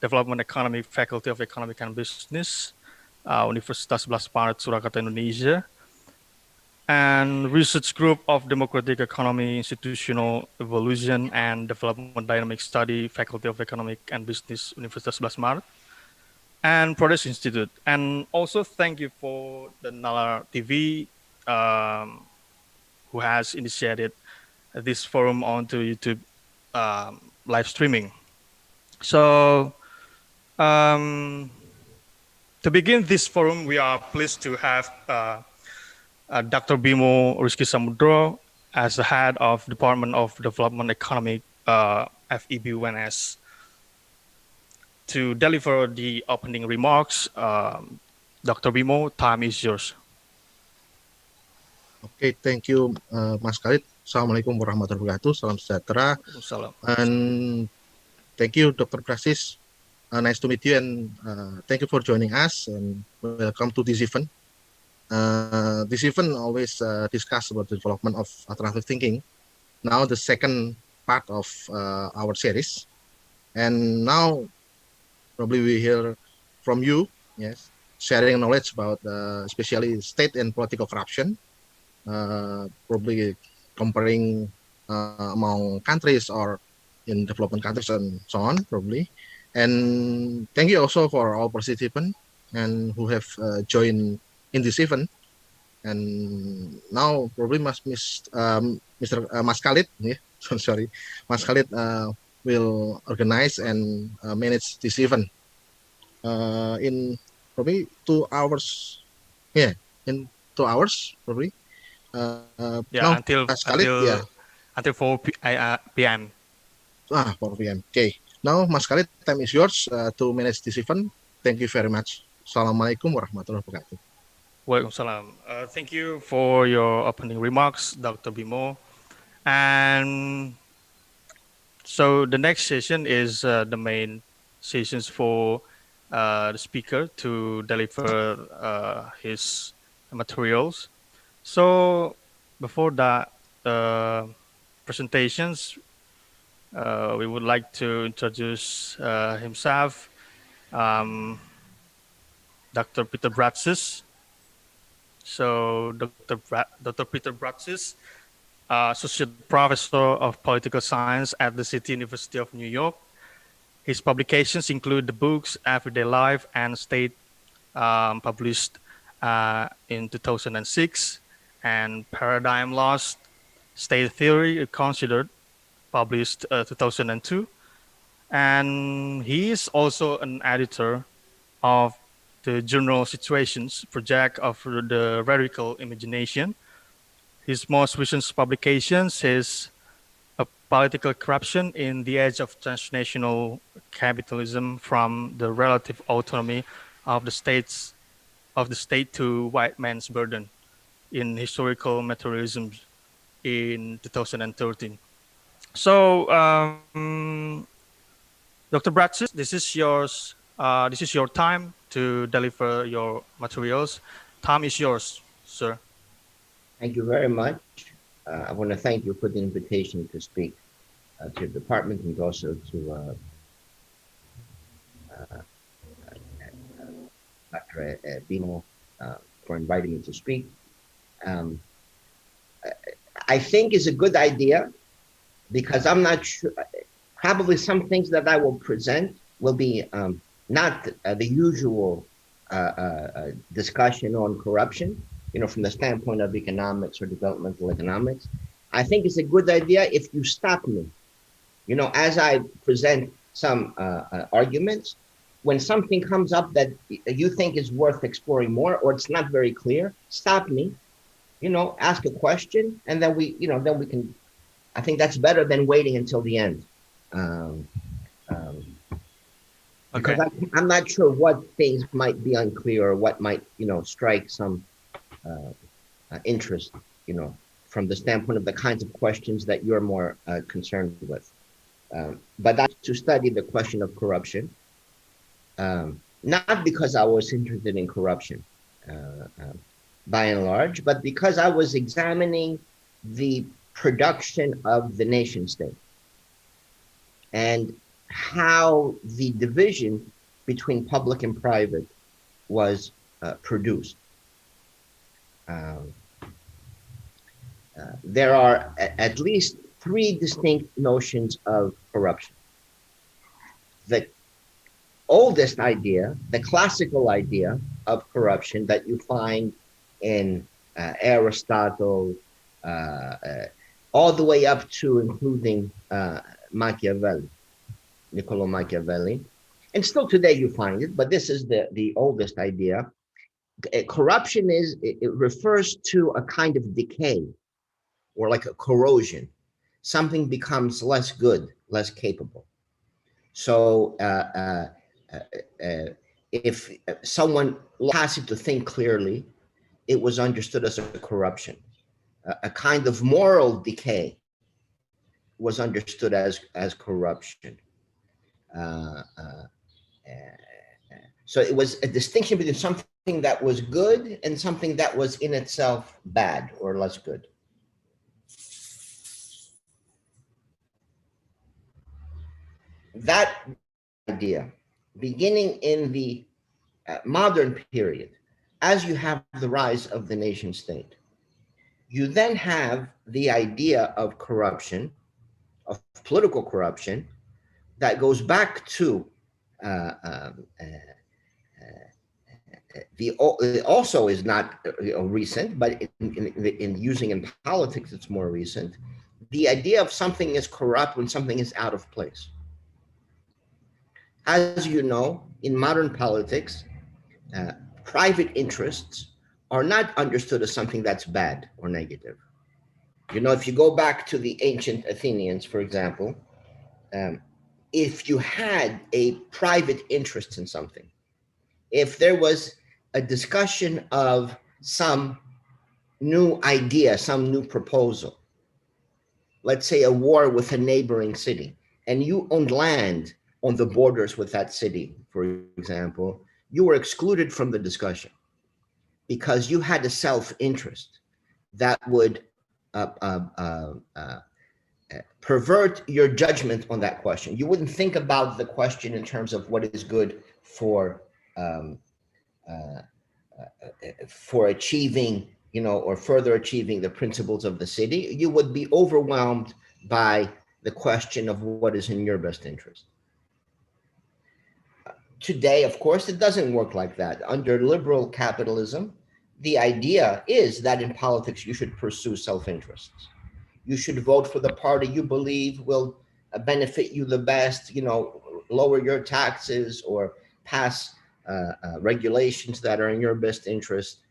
Development Economy, Faculty of Economic and Business, Universitas 11 Maret, Surakarta, Indonesia, and Research Group of Democratic Economy, Institutional Evolution and Development Dynamic Study, Faculty of Economic and Business, Universitas 11 Maret, and Progress Institute. And also thank you for the Nalar TV, who has initiated this forum onto YouTube live streaming. So to begin this forum, we are pleased to have Dr. Bimo Rizky Samudro as the head of Department of Development Economic, FEBUNS, to deliver the opening remarks. Dr. Bimo, time is yours. Okay, thank you, Mas Khalid. Assalamualaikum warahmatullahi wabarakatuh. Salam sejahtera. Salam. And thank you, Dr. Prasis. Nice to meet you, and thank you for joining us, and welcome to this event. This event always discuss about the development of alternative thinking. Now the second part of our series, and now probably we hear from you, yes, sharing knowledge about especially state and political corruption, probably comparing among countries or in development countries and so on, probably. And thank you also for all participants and who have joined in this event. And now probably Mr. Mas Khalid, yeah, sorry, Mas Khalid will organize and manage this event in probably 2 hours. Yeah, in 2 hours probably. Yeah, Now, Mas Khalid, yeah. Until 4 p.m. 4 p.m. Okay. Now, Mas Khalid, time is yours to manage this event. Thank you very much. Assalamualaikum warahmatullahi wabarakatuh. Waalaikumsalam. Thank you for your opening remarks, Dr. Bimo. And so the next session is the main sessions for the speaker to deliver his materials. So before that presentations, we would like to introduce himself, Dr. Peter Bratsis. So Dr. Peter Bratsis, Associate Professor of Political Science at the City University of New York. His publications include the books Everyday Life and State, published in 2006, and Paradigm Lost, State Theory Considered, published 2002. And he is also an editor of the journal Situations Project of the Radical Imagination. His most recent publications is Political Corruption in the Age of Transnational Capitalism, from the Relative Autonomy of the State to White Man's Burden in Historical Materialism, in 2013. So, Dr. Bratsis, this is yours. This is your time to deliver your materials. Time is yours, sir. Thank you very much. I want to thank you for the invitation to speak to your department, and also to Dr. Bimo for inviting me to speak. I think is a good idea, because I'm not sure, probably some things that I will present will be not the usual discussion on corruption, from the standpoint of economics or developmental economics. I think it's a good idea if you stop me, as I present some arguments. When something comes up that you think is worth exploring more, or it's not very clear, stop me, ask a question, and then we can. I think that's better than waiting until the end. Because I'm not sure what things might be unclear, or what might, strike some interest, from the standpoint of the kinds of questions that you're more concerned with. But that's to study the question of corruption, not because I was interested in corruption by and large, but because I was examining the production of the nation state. And how the division between public and private was produced. There are at least three distinct notions of corruption. The oldest idea, the classical idea of corruption that you find in Aristotle, all the way up to including Machiavelli, Niccolo Machiavelli. And still today you find it, but this is the oldest idea. Corruption it refers to a kind of decay or like a corrosion. Something becomes less good, less capable. So if someone has to think clearly, it was understood as a corruption. A kind of moral decay was understood as corruption. So it was a distinction between something that was good and something that was in itself bad or less good. That idea, beginning in the modern period, as you have the rise of the nation state, you then have the idea of corruption, of political corruption, that goes back to also is not recent, but in using in politics, it's more recent. The idea of something is corrupt when something is out of place. As you know, in modern politics, private interests are not understood as something that's bad or negative. You know, if you go back to the ancient Athenians, for example, if you had a private interest in something, if there was a discussion of some new idea, some new proposal, let's say a war with a neighboring city, and you owned land on the borders with that city, for example, you were excluded from the discussion because you had a self-interest that would pervert your judgment on that question. You wouldn't think about the question in terms of what is good for achieving, you know, or further achieving the principles of the city. You would be overwhelmed by the question of what is in your best interest. Today, of course, it doesn't work like that. Under liberal capitalism, the idea is that in politics, you should pursue self-interests. You should vote for the party you believe will benefit you the best, you know, lower your taxes or pass regulations that are in your best interest.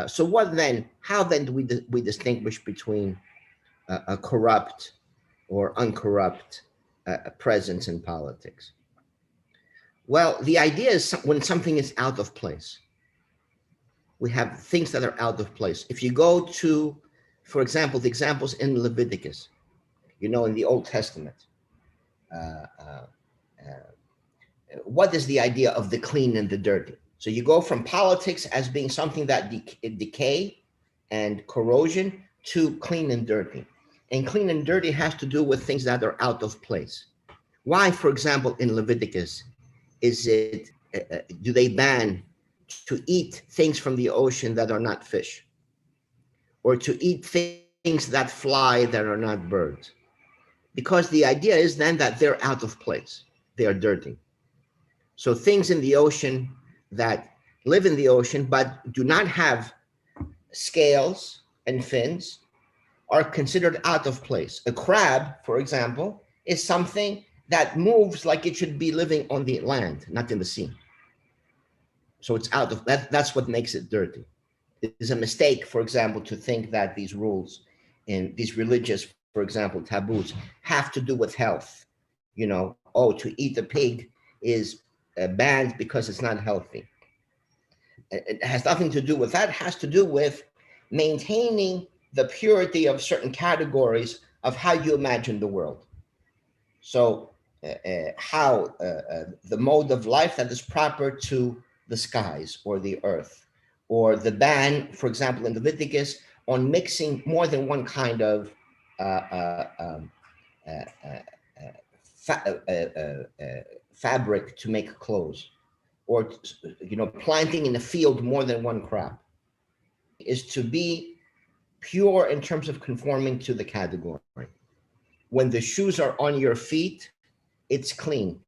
So what then, how then do we distinguish between a corrupt or uncorrupt presence in politics? Well, the idea is when something is out of place. We have things that are out of place. If you go to, for example, the examples in Leviticus, you know, in the Old Testament, what is the idea of the clean and the dirty? So you go from politics as being something that decay and corrosion to clean and dirty. And clean and dirty has to do with things that are out of place. Why, for example, in Leviticus, is it, do they ban to eat things from the ocean that are not fish? Or to eat things that fly that are not birds? Because the idea is then that they're out of place. They are dirty. So things in the ocean that live in the ocean but do not have scales and fins are considered out of place. A crab, for example, is something that moves like it should be living on the land, not in the sea. So it's out of that. That's what makes it dirty. It is a mistake, for example, to think that these rules and these religious, for example, taboos have to do with health. You know, oh, to eat a pig is banned because it's not healthy. It has nothing to do with that. It has to do with maintaining the purity of certain categories of how you imagine the world. So how the mode of life that is proper to the skies or the earth, or the ban, for example, in Leviticus, on mixing more than one kind of fabric to make clothes, or planting in the field more than one crop, is to be pure in terms of conforming to the category. When the shoes are on your feet, it's clean.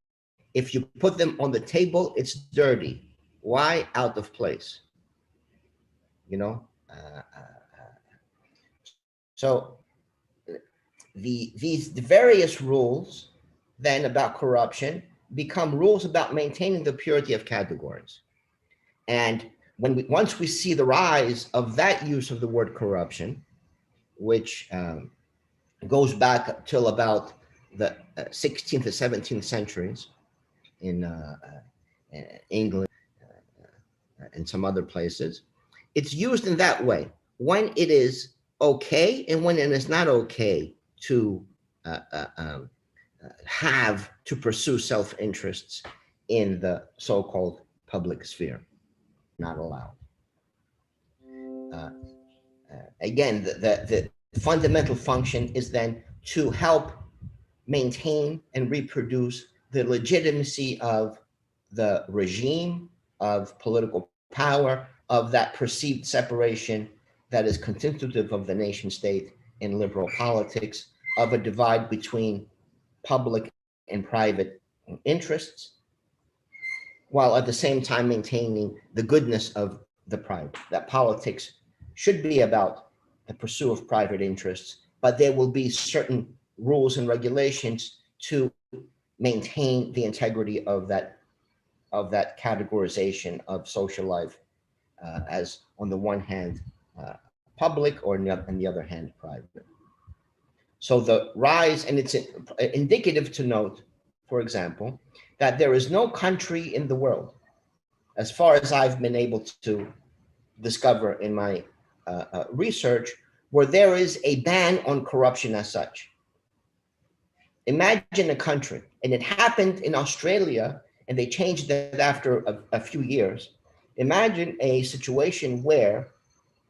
If you put them on the table, it's dirty. Why? Out of place. So the various rules then about corruption become rules about maintaining the purity of categories. And once we see the rise of that use of the word corruption, which goes back till about the 16th and 17th centuries in England and some other places, it's used in that way. When it is okay and when it is not okay to have to pursue self-interests in the so-called public sphere, not allowed. Again, the fundamental function is then to help maintain and reproduce the legitimacy of the regime, of political power, of that perceived separation that is constitutive of the nation state in liberal politics, of a divide between public and private interests, while at the same time maintaining the goodness of the private. That politics should be about the pursuit of private interests, but there will be certain rules and regulations to maintain the integrity of that categorization of social life as, on the one hand, public, or on the other hand, private. So the rise, and it's indicative to note, for example, that there is no country in the world, as far as I've been able to discover in my research, where there is a ban on corruption as such. Imagine a country, and it happened in Australia, and they changed that after a few years. Imagine a situation where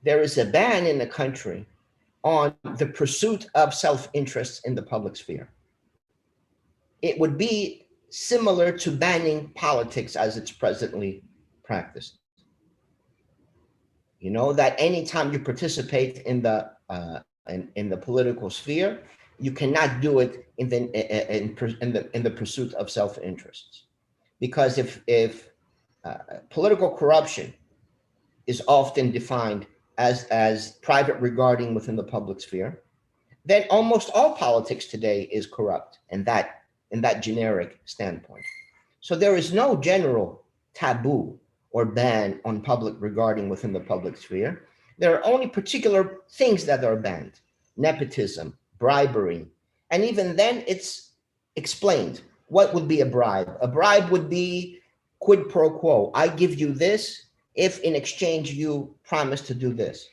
there is a ban in the country on the pursuit of self-interests in the public sphere. It would be similar to banning politics as it's presently practiced. That anytime you participate in the political sphere, you cannot do it in the pursuit of self-interests, because if political corruption is often defined as private regarding within the public sphere, then almost all politics today is corrupt in that generic standpoint. So there is no general taboo or ban on public regarding within the public sphere. There are only particular things that are banned: nepotism, bribery, and even then it's explained. What would be a bribe? A bribe would be quid pro quo. I give you this if in exchange you promise to do this.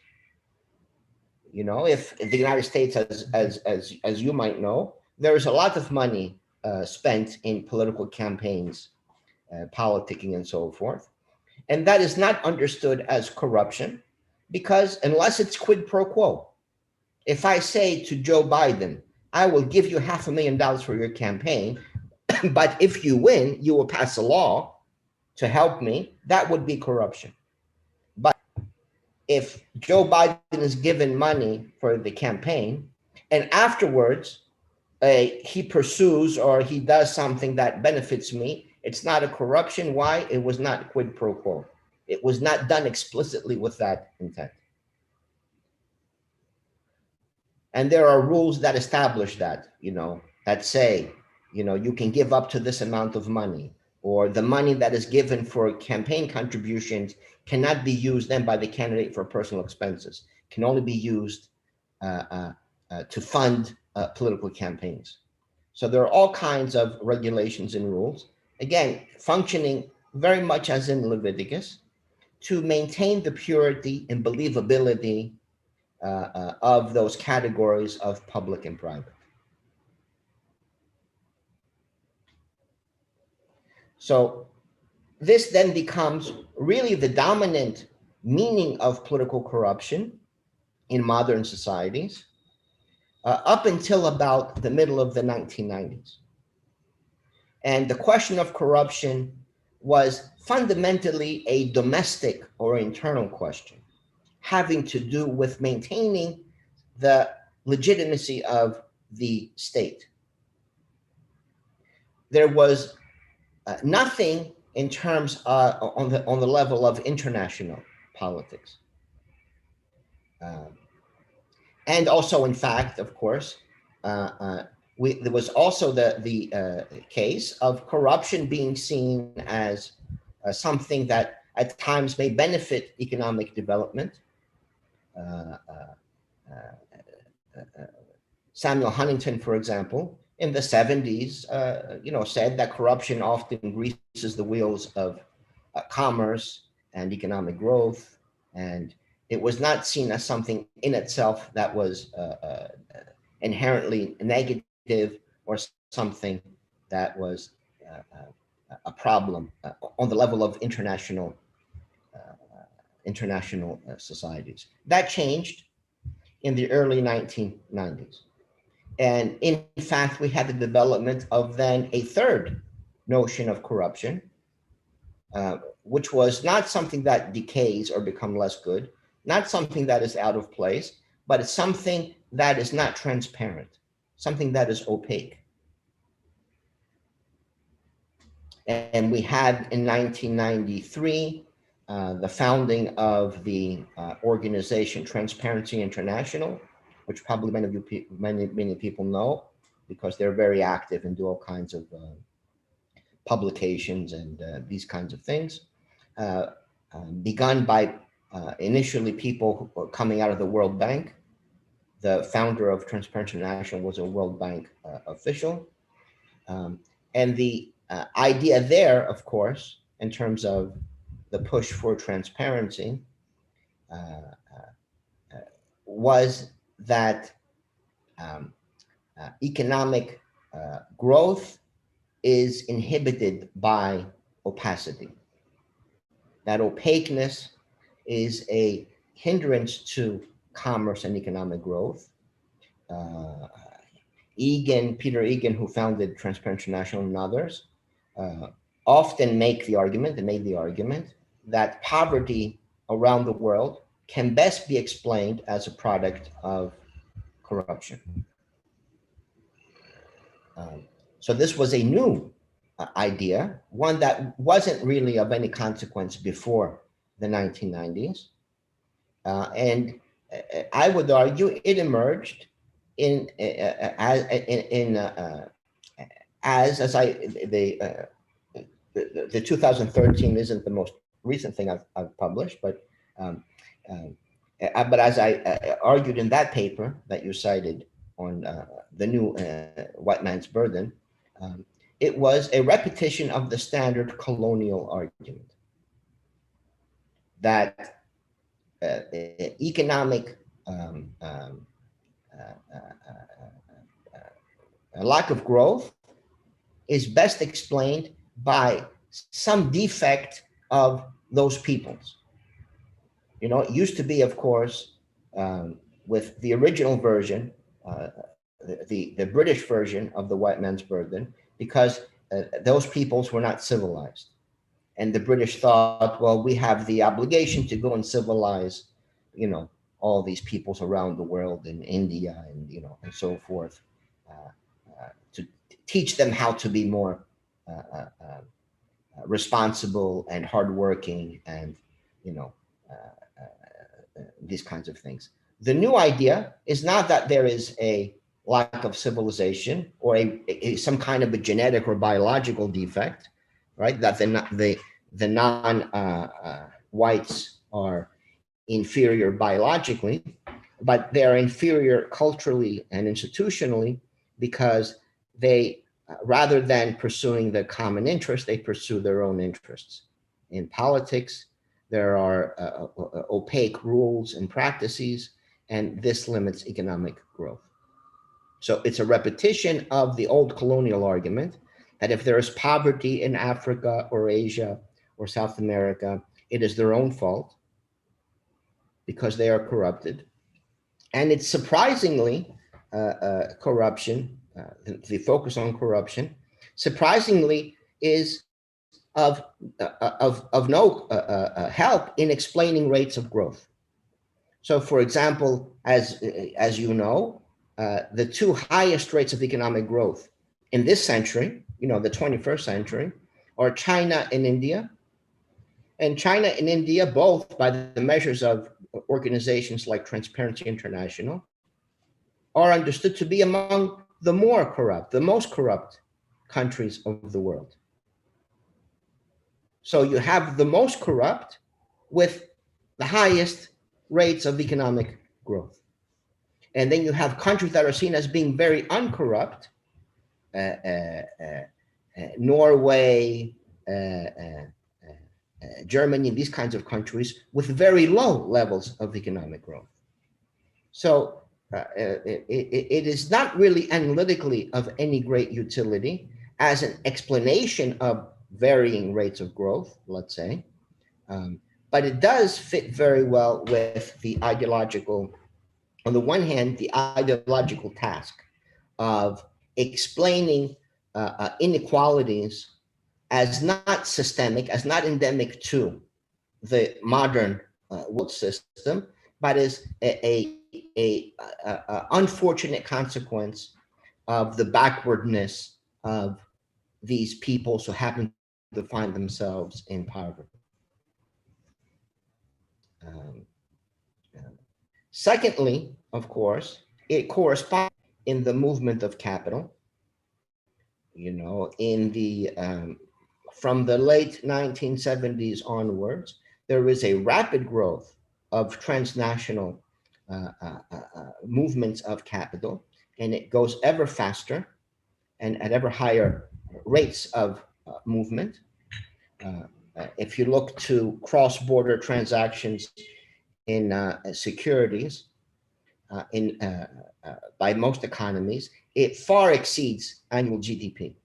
If the United States, as you might know, there is a lot of money spent in political campaigns, politicking and so forth. And that is not understood as corruption, because unless it's quid pro quo, if I say to Joe Biden, I will give you $500,000 for your campaign, but if you win, you will pass a law to help me, that would be corruption. But if Joe Biden is given money for the campaign, and afterwards he pursues or he does something that benefits me, it's not a corruption. Why? It was not quid pro quo. It was not done explicitly with that intent. And there are rules that establish that, that say, you can give up to this amount of money, or the money that is given for campaign contributions cannot be used then by the candidate for personal expenses, can only be used to fund political campaigns. So there are all kinds of regulations and rules, again, functioning very much as in Leviticus, to maintain the purity and believability of those categories of public and private. So this then becomes really the dominant meaning of political corruption in modern societies up until about the middle of the 1990s. And the question of corruption was fundamentally a domestic or internal question, having to do with maintaining the legitimacy of the state. There was nothing in terms on the level of international politics. And also, in fact, of course, there was also the case of corruption being seen as something that at times may benefit economic development. Samuel Huntington, for example, in the 70s, said that corruption often greases the wheels of commerce and economic growth, and it was not seen as something in itself that was inherently negative or something that was a problem on the level of international societies. That changed in the early 1990s. And in fact, we had the development of then a third notion of corruption, which was not something that decays or becomes less good, not something that is out of place, but it's something that is not transparent, something that is opaque. And we had in 1993 the founding of the organization Transparency International, which probably many people know, because they're very active and do all kinds of publications and these kinds of things. Begun by initially people who were coming out of the World Bank. The founder of Transparency International was a World Bank official. And the idea there, of course, in terms of the push for transparency, was that economic growth is inhibited by opacity. That opaqueness is a hindrance to commerce and economic growth. Peter Egan, who founded Transparency International and others, often made the argument that poverty around the world can best be explained as a product of corruption. So this was a new idea, one that wasn't really of any consequence before the 1990s. And I would argue it emerged the 2013 isn't the most recent thing I've published, but as I argued in that paper that you cited on the new white man's burden, it was a repetition of the standard colonial argument that economic lack of growth is best explained by some defect of those peoples. You know, it used to be, of course, with the original version, the British version of the white man's burden, because those peoples were not civilized. And the British thought, well, we have the obligation to go and civilize, you know, all these peoples around the world in India and, you know, and so forth, to teach them how to be more responsible and hardworking and, you know, these kinds of things. The new idea is not that there is a lack of civilization or some kind of a genetic or biological defect, right? That the non-whites are inferior biologically, but they're inferior culturally and institutionally because they, rather than pursuing the common interest, they pursue their own interests. In politics, there are opaque rules and practices, and this limits economic growth. So it's a repetition of the old colonial argument that if there is poverty in Africa or Asia or South America, it is their own fault because they are corrupted. And it's surprisingly corruption, the focus on corruption, surprisingly, is of no help in explaining rates of growth. So, for example, as you know, the two highest rates of economic growth in this century, the 21st century, are China and India. And China and India, both by the measures of organizations like Transparency International, are understood to be among the most corrupt countries of the world. So you have the most corrupt with the highest rates of economic growth. And then you have countries that are seen as being very uncorrupt, Norway, Germany, these kinds of countries with very low levels of economic growth. So it is not really analytically of any great utility as an explanation of varying rates of growth, let's say, but it does fit very well with the ideological, on the one hand, the ideological task of explaining inequalities as not systemic, as not endemic to the modern world system, but as a unfortunate consequence of the backwardness of these peoples who happen to find themselves in poverty. Secondly, of course, it corresponds in the movement of capital. In the from the late 1970s onwards, there is a rapid growth of transnational movements of capital, and it goes ever faster and at ever higher rates of movement. If you look to cross-border transactions in securities by most economies, it far exceeds annual GDP.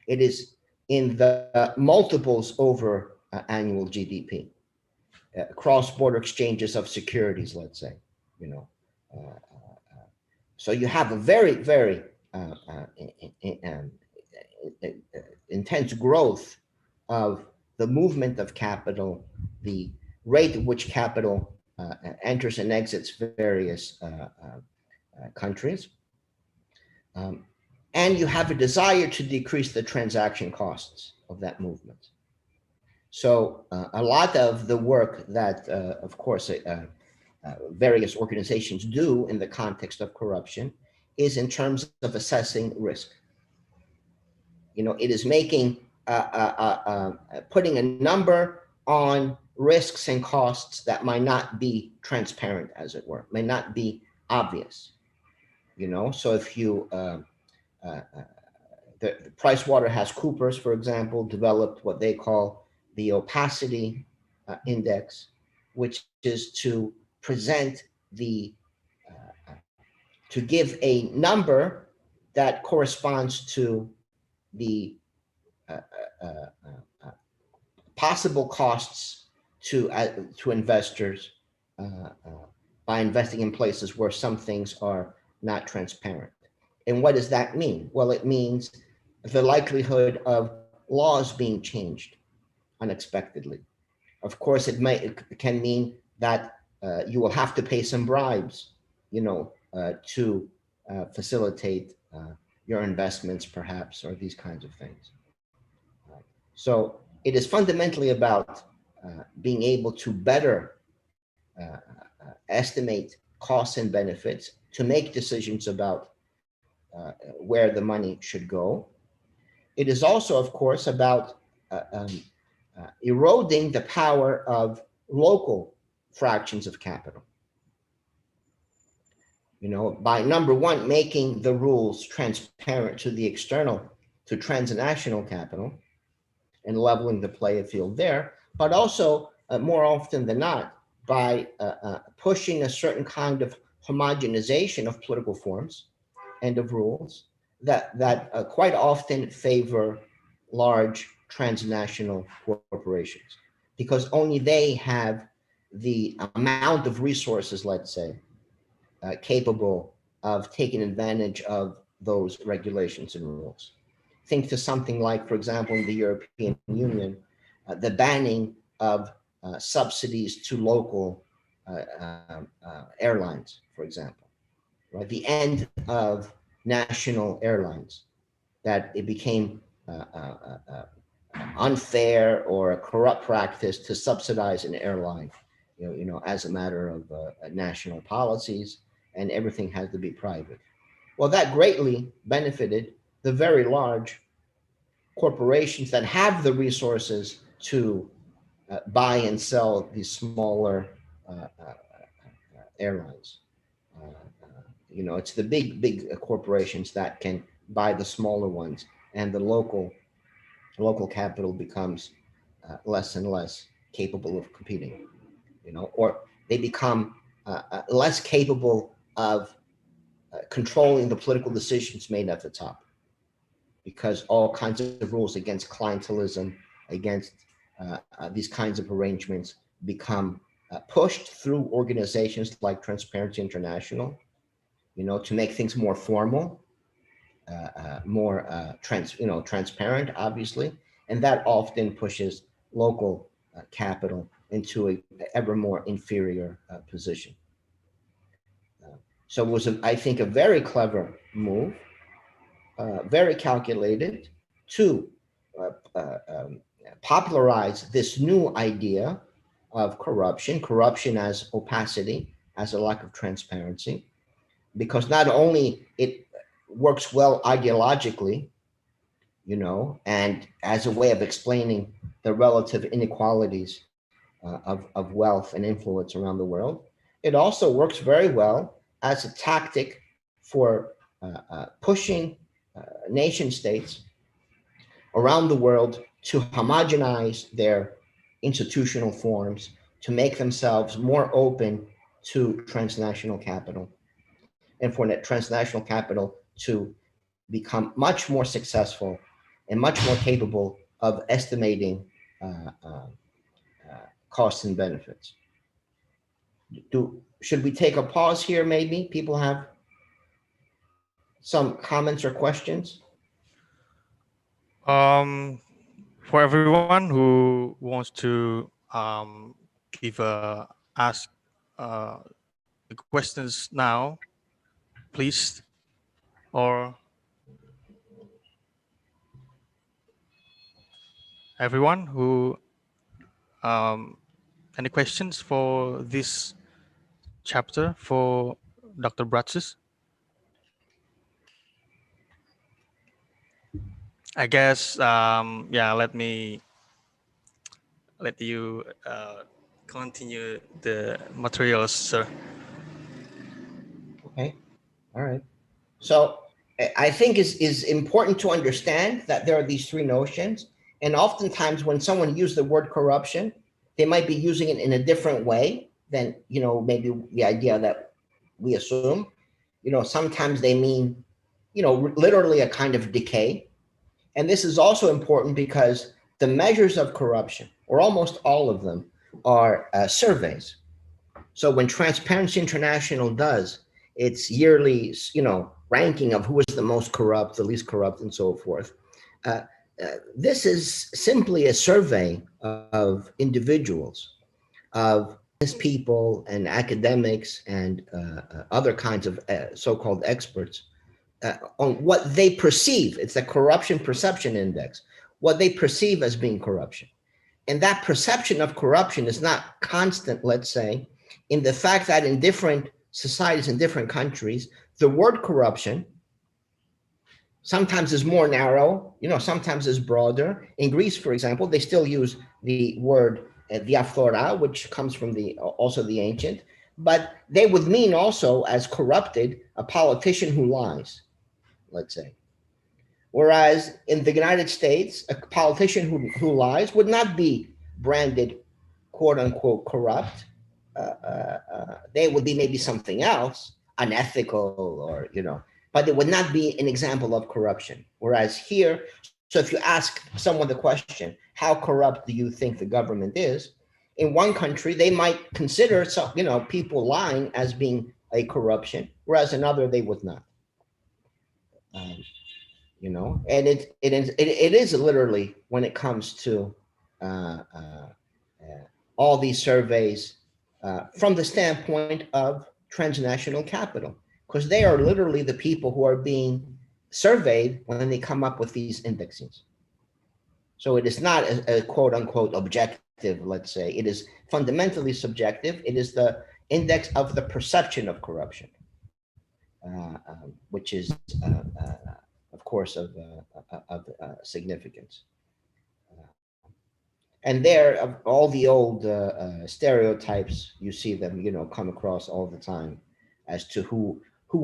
It is in the multiples over annual GDP. Cross-border exchanges of securities, let's say, so you have a very, very intense growth of the movement of capital, the rate at which capital enters and exits various countries. And you have a desire to decrease the transaction costs of that movement. So a lot of the work that, of course, various organizations do in the context of corruption is in terms of assessing risk. It is making, putting a number on risks and costs that might not be transparent, as it were, may not be obvious. So if you, the PricewaterhouseCoopers, for example, developed what they call the opacity index, which is to present to give a number that corresponds to the possible costs to investors by investing in places where some things are not transparent. And what does that mean? Well, it means the likelihood of laws being changed unexpectedly. Of course, it can mean that you will have to pay some bribes, to facilitate your investments, perhaps, or these kinds of things. So it is fundamentally about being able to better estimate costs and benefits, to make decisions about where the money should go. It is also, of course, about eroding the power of local fractions of capital. By number one, making the rules transparent to the external, to transnational capital, and leveling the playing field there, but also more often than not, by pushing a certain kind of homogenization of political forms and of rules that quite often favor large transnational corporations, because only they have the amount of resources, let's say, capable of taking advantage of those regulations and rules. think to something like, for example, in the European Union, the banning of subsidies to local airlines, for example, right? The end of national airlines, that it became unfair or a corrupt practice to subsidize an airline, as a matter of national policies, and everything has to be private. Well, that greatly benefited the very large corporations that have the resources to buy and sell these smaller airlines. It's the big corporations that can buy the smaller ones, and the local capital becomes less and less capable of competing, or they become less capable of controlling the political decisions made at the top, because all kinds of rules against clientelism, against these kinds of arrangements become pushed through organizations like Transparency International, to make things more formal, more transparent, obviously, and that often pushes local capital into a ever more inferior position. So it was, I think, a very clever move, very calculated to popularize this new idea of corruption as opacity, as a lack of transparency, because not only it works well ideologically, and as a way of explaining the relative inequalities of wealth and influence around the world, it also works very well as a tactic for pushing nation states around the world to homogenize their institutional forms, to make themselves more open to transnational capital, and for that transnational capital to become much more successful and much more capable of estimating costs and benefits. Should we take a pause here? Maybe people have some comments or questions. For everyone who wants to ask the questions now, please, or everyone who any questions for this chapter for Dr. Bratsis? I guess let you continue the materials, sir. Okay, all right. So I think is important to understand that there are these three notions, and oftentimes when someone uses the word corruption, they might be using it in a different way than maybe the idea that we assume. Sometimes they mean literally a kind of decay, and this is also important because the measures of corruption, or almost all of them, are surveys. So when Transparency International does its yearly, ranking of who is the most corrupt, the least corrupt, and so forth, this is simply a survey of individuals, of business people and academics and other kinds of so-called experts on what they perceive. It's a corruption perception index, what they perceive as being corruption. And that perception of corruption is not constant, let's say, in the fact that in different societies, in different countries, the word corruption sometimes is more narrow, sometimes is broader. In Greece, for example, they still use the word diaphora, which comes from also the ancient, but they would mean also as corrupted a politician who lies, let's say. Whereas in the United States, a politician who lies would not be branded quote unquote corrupt. They would be maybe something else, unethical, or but it would not be an example of corruption. Whereas here, so if you ask someone the question, how corrupt do you think the government is? In one country, they might consider people lying as being a corruption, whereas another they would not. you know, and it is literally, when it comes to uh, uh, all these surveys, from the standpoint of transnational capital, because they are literally the people who are being surveyed when they come up with these indexes. So it is not a quote unquote objective, let's say. It is fundamentally subjective. It is the index of the perception of corruption, which is, of course, of significance. And there, of all the old stereotypes, you see them, you know, come across all the time as to who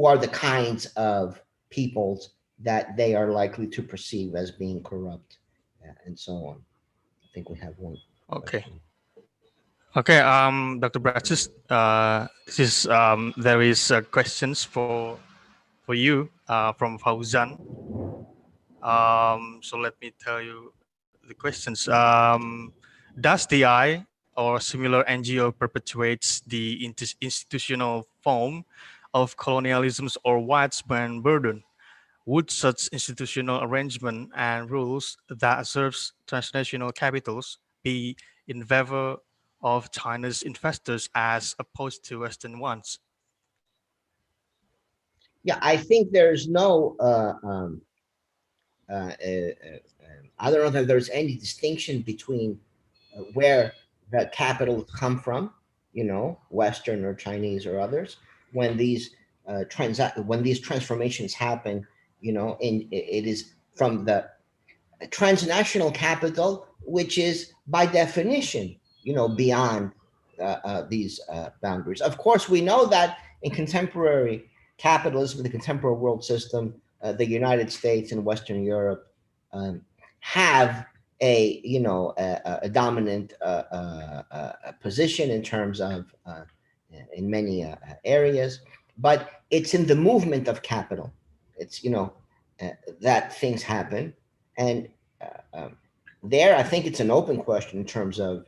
are the kinds of peoples that they are likely to perceive as being corrupt, and so on. I think we have one Okay. question. Okay, Dr. Bratsis, this is there is questions for you from Fauzan. So let me tell you the questions. Does the I or similar NGO perpetuates the institutional form of colonialisms or widespread burden? Would such institutional arrangement and rules that serves transnational capitals be in favor of China's investors as opposed to Western ones? Yeah, I think there's no I don't know if there's any distinction between where the capital come from, you know, Western or Chinese or others, when these when these transformations happen, you know, it is from the transnational capital, which is by definition, you know, beyond these boundaries. Of course, we know that in contemporary capitalism, the contemporary world system, the United States and Western Europe um, have a, you know, a dominant position in terms of in many areas, but it's in the movement of capital. It's, you know, that things happen, and there, I think it's an open question in terms of,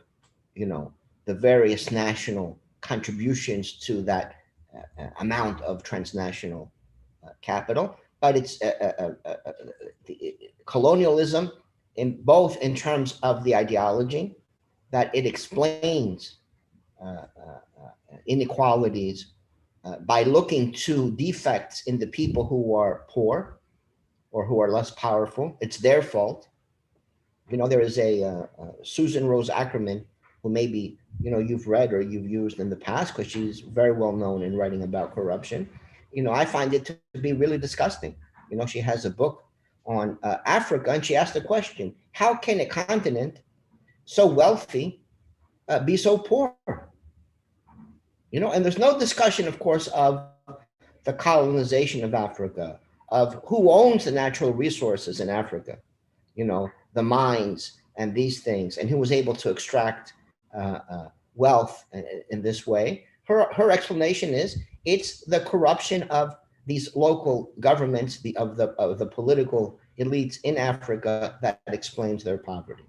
you know, the various national contributions to that amount of transnational capital. But it's colonialism, in both in terms of the ideology, that it explains inequalities by looking to defects in the people who are poor or who are less powerful. It's their fault. You know, there is a Susan Rose Ackerman, who maybe, you know, you've read or you've used in the past, because she's very well known in writing about corruption. You know, I find it to be really disgusting. You know, she has a book on Africa, and she asked the question: how can a continent so wealthy be so poor? You know, and there's no discussion, of course, of the colonization of Africa, of who owns the natural resources in Africa, you know, the mines and these things, and who was able to extract wealth in this way. Her explanation is it's the corruption of these local governments, of the political elites in Africa, that explains their poverty,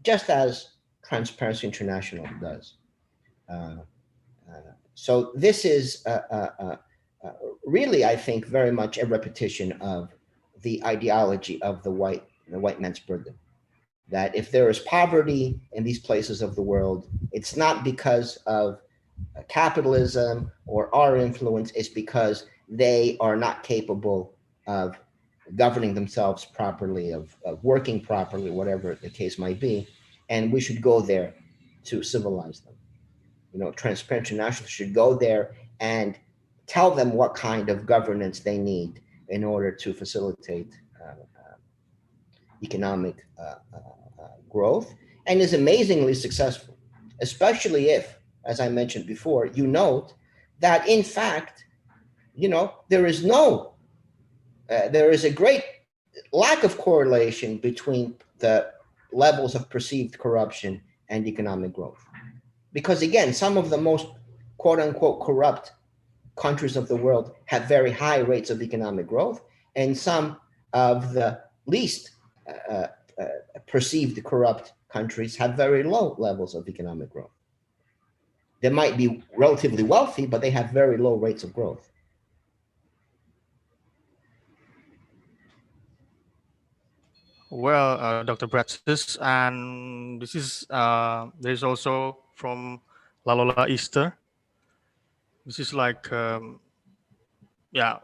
just as Transparency International does. Uh, so this is really, I think, very much a repetition of the ideology of the white man's burden. That if there is poverty in these places of the world, it's not because of capitalism or our influence, it's because they are not capable of governing themselves properly, of working properly, whatever the case might be. And we should go there to civilize them. You know, Transparency International should go there and tell them what kind of governance they need in order to facilitate economic growth, and is amazingly successful, especially if, as I mentioned before, you note that in fact, you know, there is a great lack of correlation between the levels of perceived corruption and economic growth. Because again, some of the most quote unquote corrupt countries of the world have very high rates of economic growth, and some of the least uh, uh, perceived corrupt countries have very low levels of economic growth. They might be relatively wealthy, but they have very low rates of growth. Well, Dr. Bratsis, and this is there is also from Lalola Easter. This is like yeah,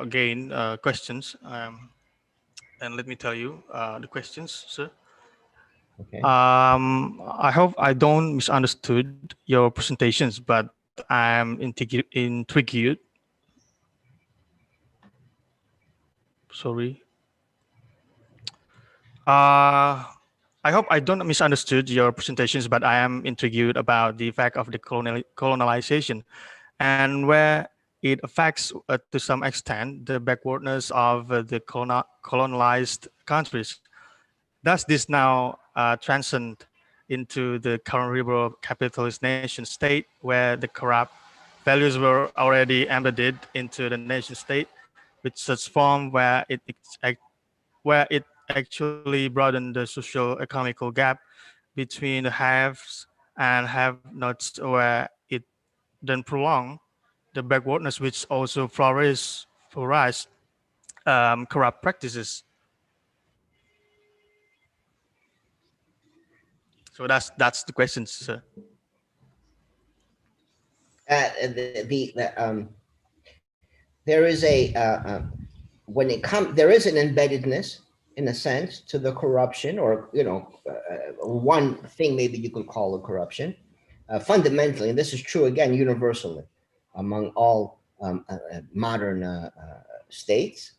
again questions. And let me tell you the questions, sir. Okay. I hope I don't misunderstood your presentations, but I'm intrigued. Sorry. Uh, I hope I don't misunderstood your presentations, but I am intrigued about the fact of the colonialization and where it affects to some extent the backwardness of the colonized countries. Does this now transcend into the current liberal capitalist nation state where the corrupt values were already embedded into the nation state with such form where it actually broadened the social economical gap between the haves and have-nots, where it then prolonged the backwardness which also flourished corrupt practices. So that's the question, sir. There is when it comes, there is an embeddedness in a sense to the corruption, or one thing maybe you could call it corruption, fundamentally, and this is true again universally among all modern states,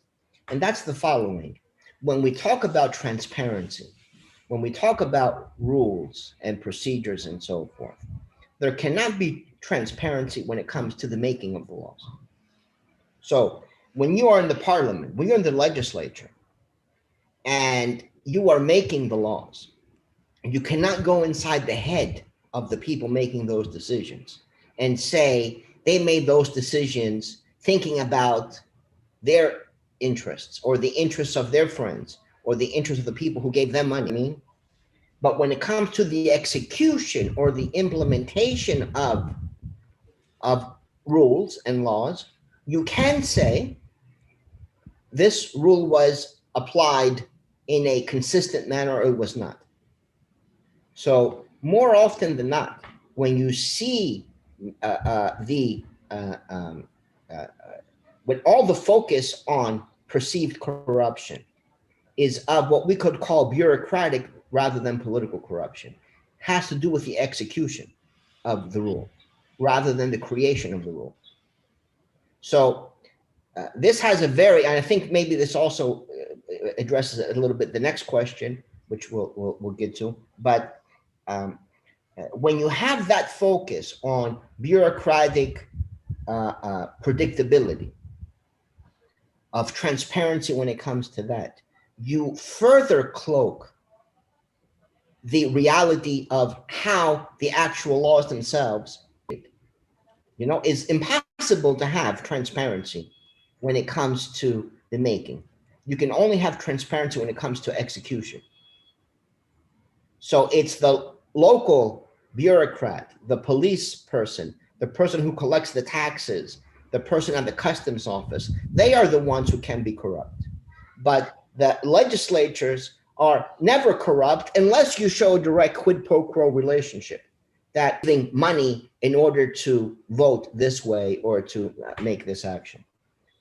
and that's the following: when we talk about transparency, when we talk about rules and procedures and so forth, there cannot be transparency when it comes to the making of the laws. So when you are in the parliament, when you're in the legislature, and you are making the laws, you cannot go inside the head of the people making those decisions and say they made those decisions thinking about their interests or the interests of their friends or the interests of the people who gave them money. I mean, but when it comes to the execution or the implementation of rules and laws, you can say this rule was applied in a consistent manner or it was not. So more often than not, when you see with all the focus on perceived corruption is of what we could call bureaucratic rather than political corruption, has to do with the execution of the rule rather than the creation of the rule. So this has a very, and I think maybe this also addresses a little bit the next question, which we'll get to. But when you have that focus on bureaucratic predictability, of transparency when it comes to that, you further cloak the reality of how the actual laws themselves, is impossible to have transparency when it comes to the making. You can only have transparency when it comes to execution. So it's the local bureaucrat, the police person, the person who collects the taxes, the person at the customs office. They are the ones who can be corrupt. But the legislatures are never corrupt unless you show a direct quid pro quo relationship, that giving money in order to vote this way or to make this action.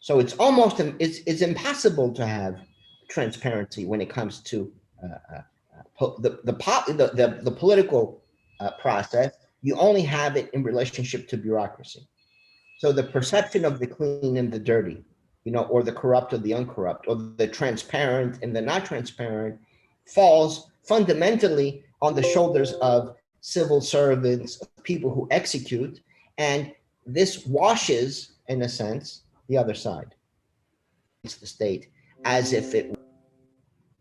So it's almost, it's impossible to have transparency when it comes to the political process. You only have it in relationship to bureaucracy. So the perception of the clean and the dirty, or the corrupt or the uncorrupt, or the transparent and the not transparent, falls fundamentally on the shoulders of civil servants, people who execute, and this washes, in a sense, the other side. It's the state as if it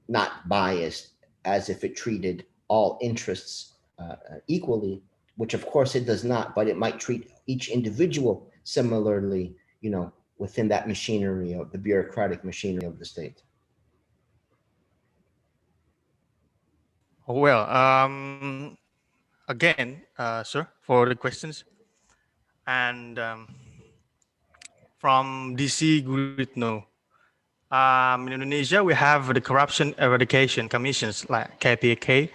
not biased, as if it treated all interests equally, which of course it does not, but it might treat each individual similarly, within that machinery of the bureaucratic machinery of the state. Well, again, sir, for the questions. And from DC Guritno, In Indonesia, we have the Corruption Eradication Commissions, like KPK,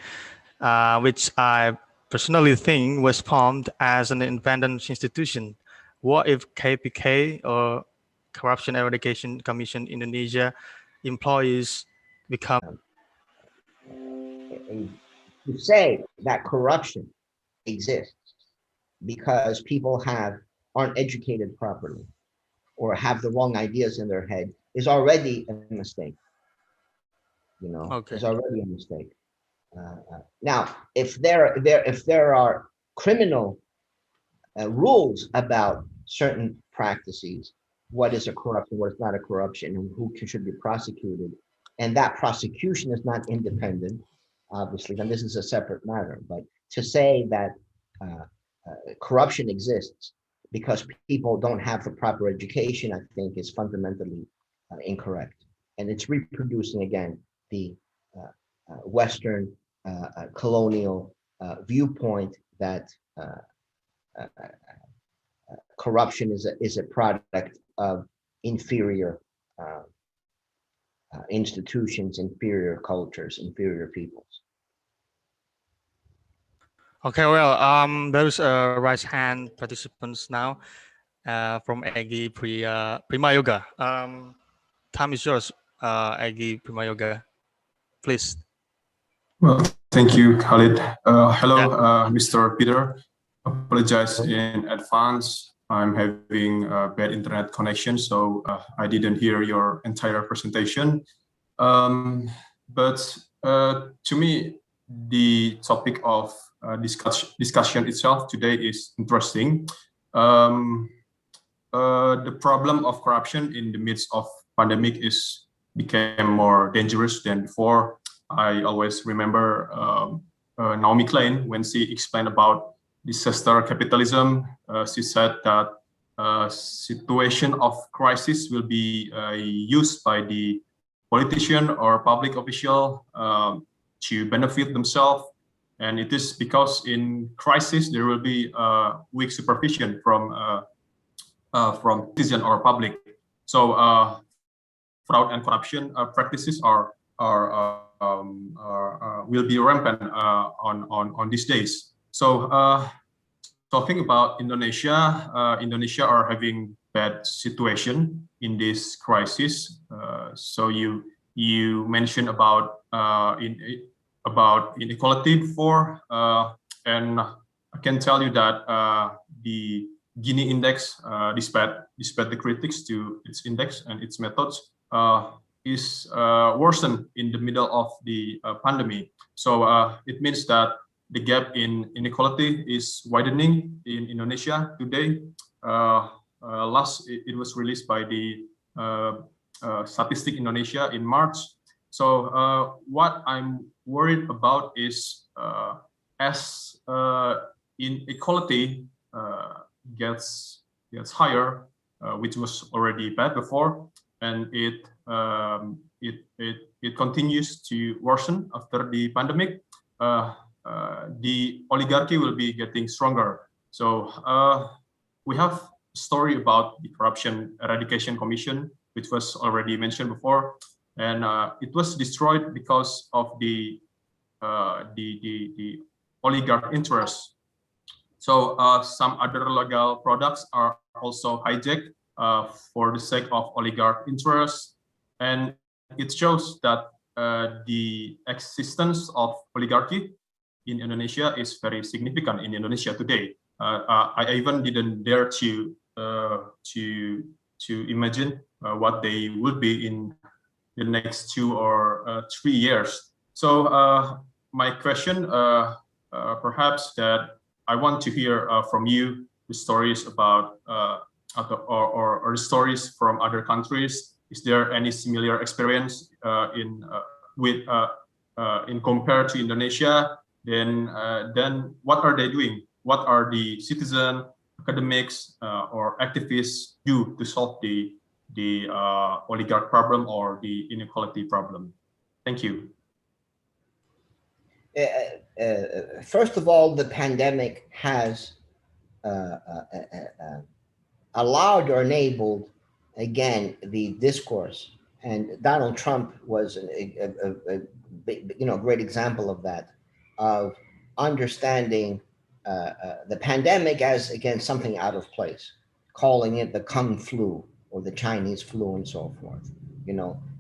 which I personally think was formed as an independent institution. What if KPK or Corruption Eradication Commission Indonesia employees become? And to say that corruption exists because people aren't educated properly or have the wrong ideas in their head is already a mistake. Okay. Is already a mistake. Now, if there are criminal rules about certain practices, what is a corruption, what is not a corruption, and who should be prosecuted, and that prosecution is not independent, obviously, then this is a separate matter. But to say that corruption exists because people don't have the proper education, I think is fundamentally incorrect. And it's reproducing, again, the Western colonial viewpoint that corruption is a product of inferior institutions, inferior cultures, inferior peoples. Okay, well, there's a raise hand participants now from Agi Prima Yoga. Time is yours, Agi Prima Yoga. Please. Well, thank you, Khalid. Hello, Mr. Peter. Apologize in advance. I'm having a bad internet connection, so I didn't hear your entire presentation. But to me, the topic of discussion itself today is interesting. The problem of corruption in the midst of pandemic became more dangerous than before. I always remember Naomi Klein when she explained about disaster capitalism. She said that situation of crisis will be used by the politician or public official to benefit themselves. And it is because in crisis, there will be weak supervision from citizen or public. So fraud and corruption practices will be rampant on these days. So talking about Indonesia, Indonesia are having bad situation in this crisis. So you mentioned about inequality before, and I can tell you that the Gini index, despite the critics to its index and its methods, is worsened in the middle of the pandemic. So it means that the gap in inequality is widening in Indonesia today. It was released by the Statistic Indonesia in March. So what I'm worried about is as inequality gets higher, which was already bad before, and it continues to worsen after the pandemic. The oligarchy will be getting stronger. So we have a story about the Corruption Eradication Commission, which was already mentioned before, and it was destroyed because of the oligarch interests. So some other legal products are also hijacked for the sake of oligarch interests, and it shows that the existence of oligarchy in Indonesia is very significant in Indonesia today. I even didn't dare to imagine what they would be in the next 2 or 3 years. So my question, perhaps that I want to hear from you the stories about or the stories from other countries. Is there any similar experience in compared to Indonesia? Then what are they doing? What are the citizen, academics, or activists do to solve the oligarch problem or the inequality problem? Thank you. First of all, the pandemic has allowed or enabled, again, the discourse And Donald Trump was a great example of that, of understanding the pandemic as, again, something out of place, calling it the Kung flu or the Chinese flu and so forth,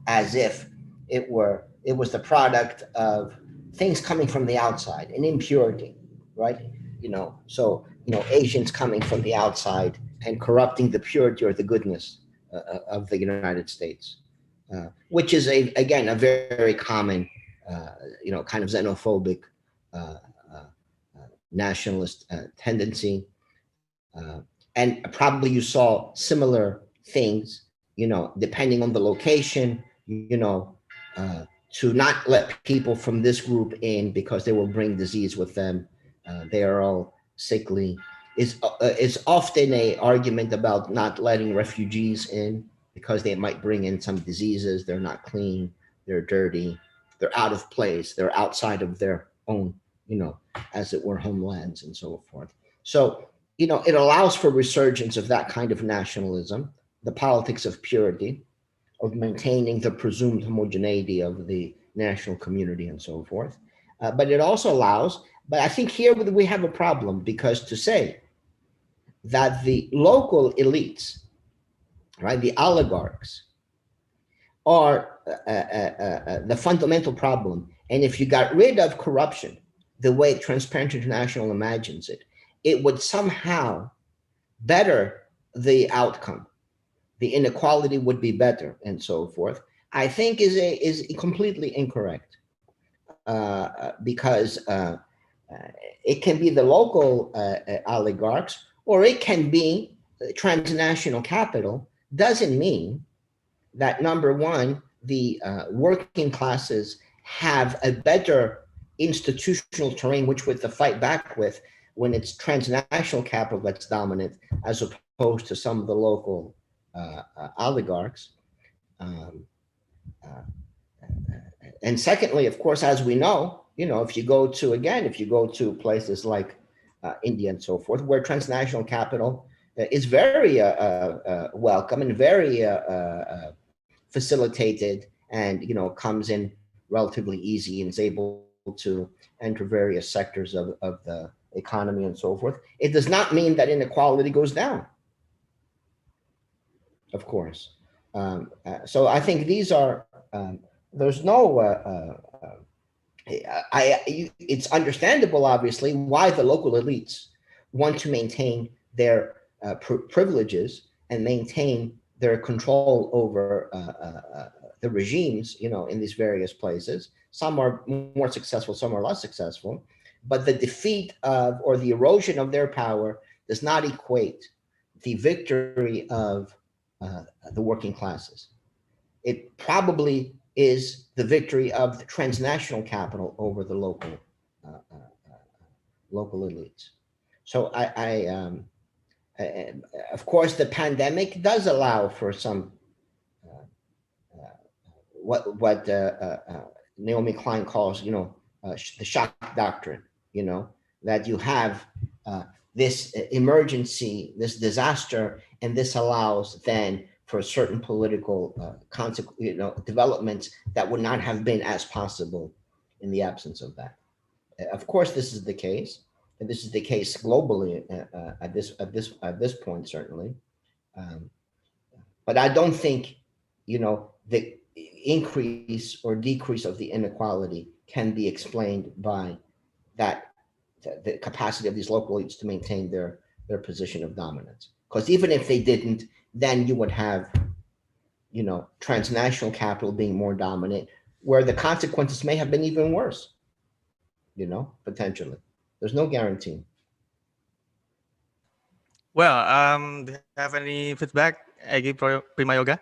as if it was the product of things coming from the outside, an impurity, right? Asians coming from the outside and corrupting the purity or the goodness of the United States, which is again a very common, kind of xenophobic, nationalist tendency, and probably you saw similar things, depending on the location, to not let people from this group in because they will bring disease with them. They are all sickly. It's often a argument about not letting refugees in because they might bring in some diseases. They're not clean. They're dirty. They're out of place. They're outside of their own, as it were, homelands and so forth. So, it allows for resurgence of that kind of nationalism, the politics of purity, of maintaining the presumed homogeneity of the national community and so forth. But it also allows, but I think here we have a problem, because to say that the local elites, right, the oligarchs, are the fundamental problem, and if you got rid of corruption the way Transparent International imagines it, it would somehow better the outcome. The inequality would be better and so forth, I think is completely incorrect, because it can be the local oligarchs, or it can be transnational capital. Doesn't mean that, number one, the working classes have a better institutional terrain which with to fight back with when it's transnational capital that's dominant, as opposed to some of the local oligarchs. And secondly, of course, as we know, if you go to places like India and so forth, where transnational capital is very welcome and very facilitated, and comes in relatively easy and is able to enter various sectors of the economy and so forth, it does not mean that inequality goes down, of course. So I think these are, there's no, it's understandable, obviously, why the local elites want to maintain their privileges and maintain their control over the regimes, in these various places. Some are more successful, some are less successful, but the defeat of, or the erosion of their power does not equate the victory of the working classes. It probably is the victory of the transnational capital over the local elites. So of course, the pandemic does allow for some what Naomi Klein calls, the shock doctrine. That you have this emergency, this disaster, and this allows then for certain political developments that would not have been as possible in the absence of that. Of course, this is the case, and this is the case globally at this point, certainly. But I don't think, the increase or decrease of the inequality can be explained by that, the capacity of these local elites to maintain their position of dominance. Because even if they didn't, then you would have, transnational capital being more dominant, where the consequences may have been even worse, potentially. There's no guarantee. Well, do you have any feedback, Egi Prima Yoga?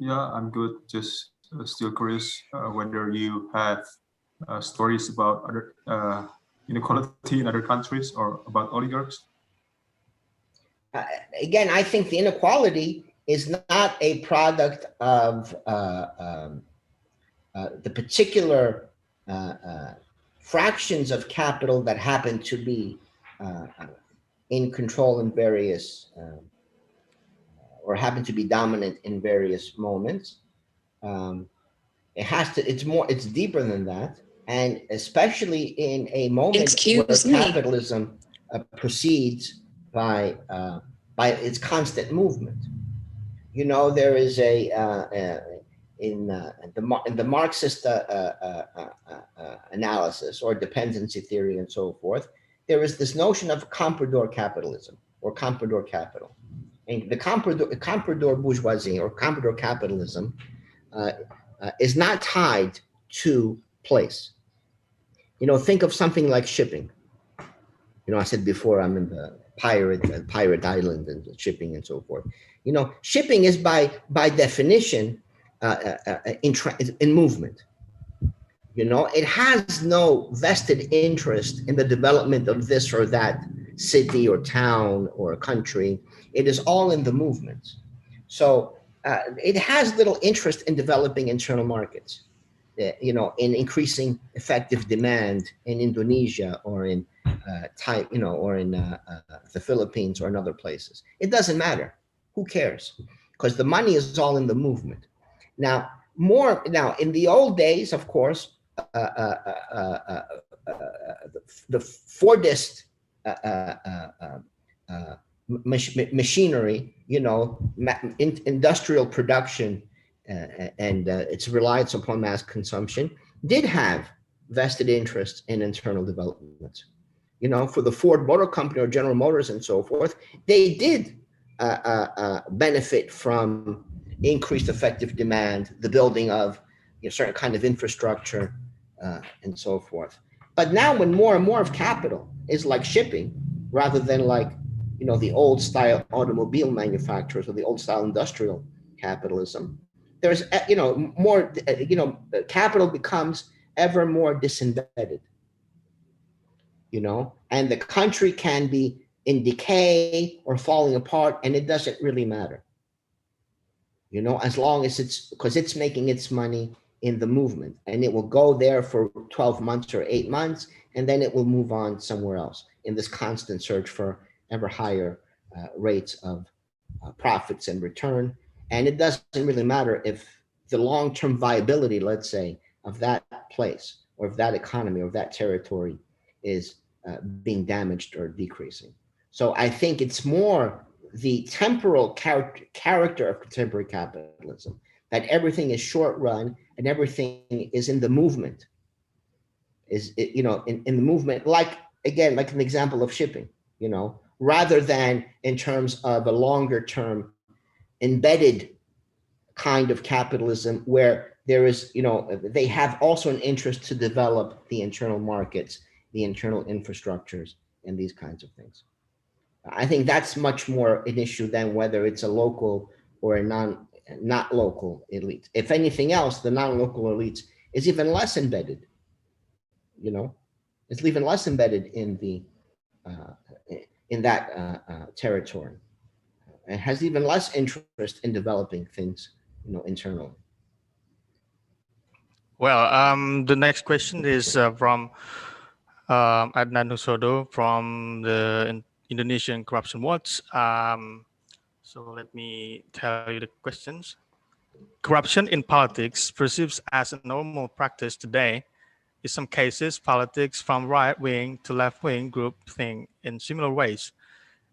Yeah, I'm good. Just still curious whether you have stories about other inequality in other countries or about oligarchs. Again, I think the inequality is not a product of the particular fractions of capital that happen to be in control in various or happen to be dominant in various moments. It's deeper than that. And especially in a moment where capitalism proceeds by its constant movement. There is in the Marxist analysis or dependency theory and so forth, there is this notion of comprador capitalism or comprador capital. And the comprador bourgeoisie or comprador capitalism is not tied to place. Think of something like shipping. I said before, I'm in the pirate island and shipping and so forth. Shipping is by definition in movement. It has no vested interest in the development of this or that city or town or country. It is all in the movement. So it has little interest in developing internal markets, in increasing effective demand in Indonesia or in the Philippines or in other places. It doesn't matter. Who cares? Because the money is all in the movement. Now, in the old days, of course, the Fordist machinery, industrial production, and its reliance upon mass consumption did have vested interest in internal development. For the Ford Motor Company or General Motors and so forth, they did benefit from increased effective demand, the building of certain kind of infrastructure, and so forth. But now, when more and more of capital is like shipping, rather than like the old style automobile manufacturers or the old style industrial capitalism, there's more capital becomes ever more disembedded. And the country can be in decay or falling apart, and it doesn't really matter. As long as because it's making its money in the movement, and it will go there for 12 months or 8 months, and then it will move on somewhere else in this constant search for ever higher rates of profits and return. And it doesn't really matter if the long-term viability, let's say, of that place or of that economy or of that territory is being damaged or decreasing. So I think it's more the temporal character of contemporary capitalism, that everything is short run and everything is in the movement, in the movement, like an example of shipping, rather than in terms of a longer term embedded kind of capitalism where there is, they have also an interest to develop the internal markets, the internal infrastructures, and these kinds of things. I think that's much more an issue than whether it's a local or a not local elite. If anything else, the non-local elites is even less embedded. It's even less embedded in that territory, and has even less interest in developing things, internally. Well, the next question is from Adnan Husodo from the Indonesian Corruption Watch. So let me tell you the questions. Corruption in politics, perceived as a normal practice today, in some cases, politics from right-wing to left-wing group think in similar ways.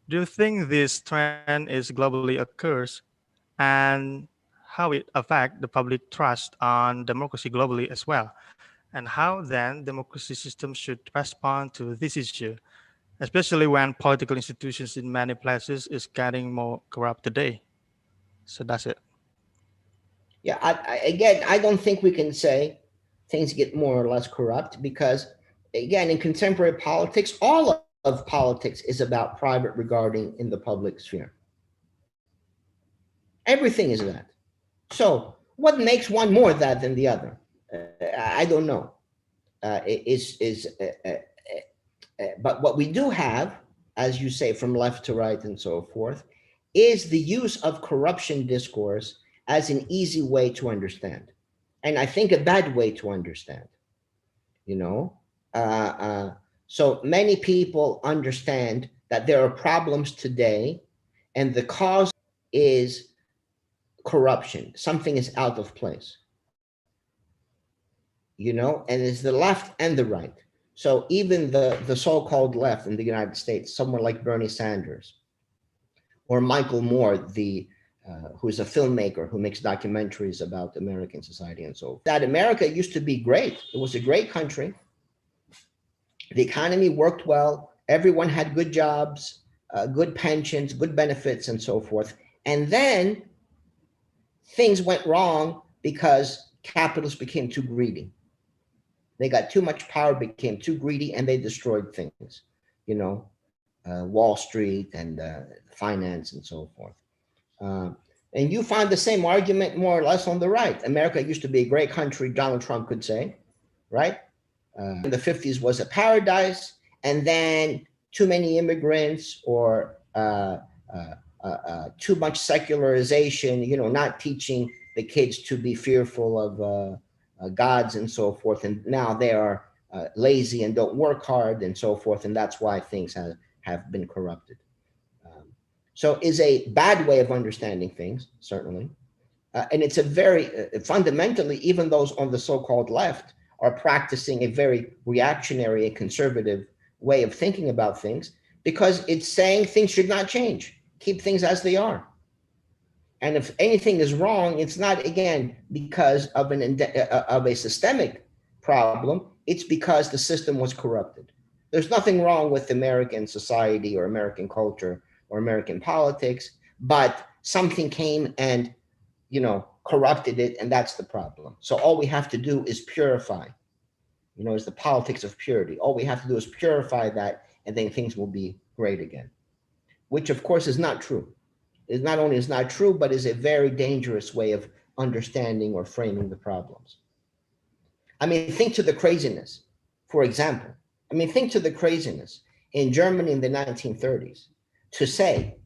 Do you think this trend is globally occurs, and how it affects the public trust on democracy globally as well? And how then democracy systems should respond to this issue, especially when political institutions in many places is getting more corrupt today? So that's it. Yeah, I don't think we can say things get more or less corrupt, because, again, in contemporary politics, all of politics is about private regarding in the public sphere. Everything is that. So what makes one more that than the other? I don't know. But what we do have, as you say, from left to right and so forth, is the use of corruption discourse as an easy way to understand, and I think a bad way to understand. So many people understand that there are problems today, and the cause is corruption. Something is out of place, you know, and it's the left and the right. So even the so-called left in the United States, someone like Bernie Sanders or Michael Moore, who's a filmmaker who makes documentaries about American society and so forth, that America used to be great. It was a great country. The economy worked well. Everyone had good jobs, good pensions, good benefits, and so forth. And then things went wrong because capitalists became too greedy. They got too much power, became too greedy, and they destroyed things, you know, Wall Street and finance and so forth. And you find the same argument more or less on the right. America used to be a great country, Donald Trump could say, right? In the 50s was a paradise, and then too many immigrants or too much secularization, you know, not teaching the kids to be fearful of gods and so forth. And now they are lazy and don't work hard and so forth. And that's why things have been corrupted. So is a bad way of understanding things, certainly. And it's a very, fundamentally, even those on the so-called left are practicing a very reactionary and conservative way of thinking about things, because it's saying things should not change, keep things as they are. And if anything is wrong, it's not, again, because of a systemic problem, it's because the system was corrupted. There's nothing wrong with American society or American culture or American politics, but something came and, you know, corrupted it, and that's the problem. So all we have to do is purify, you know, it's the politics of purity. All we have to do is purify that, and then things will be great again, which of course is not true. It not only is not true, but is a very dangerous way of understanding or framing the problems. I mean, think to the craziness, for example. I mean, think to the craziness in Germany in the 1930s to say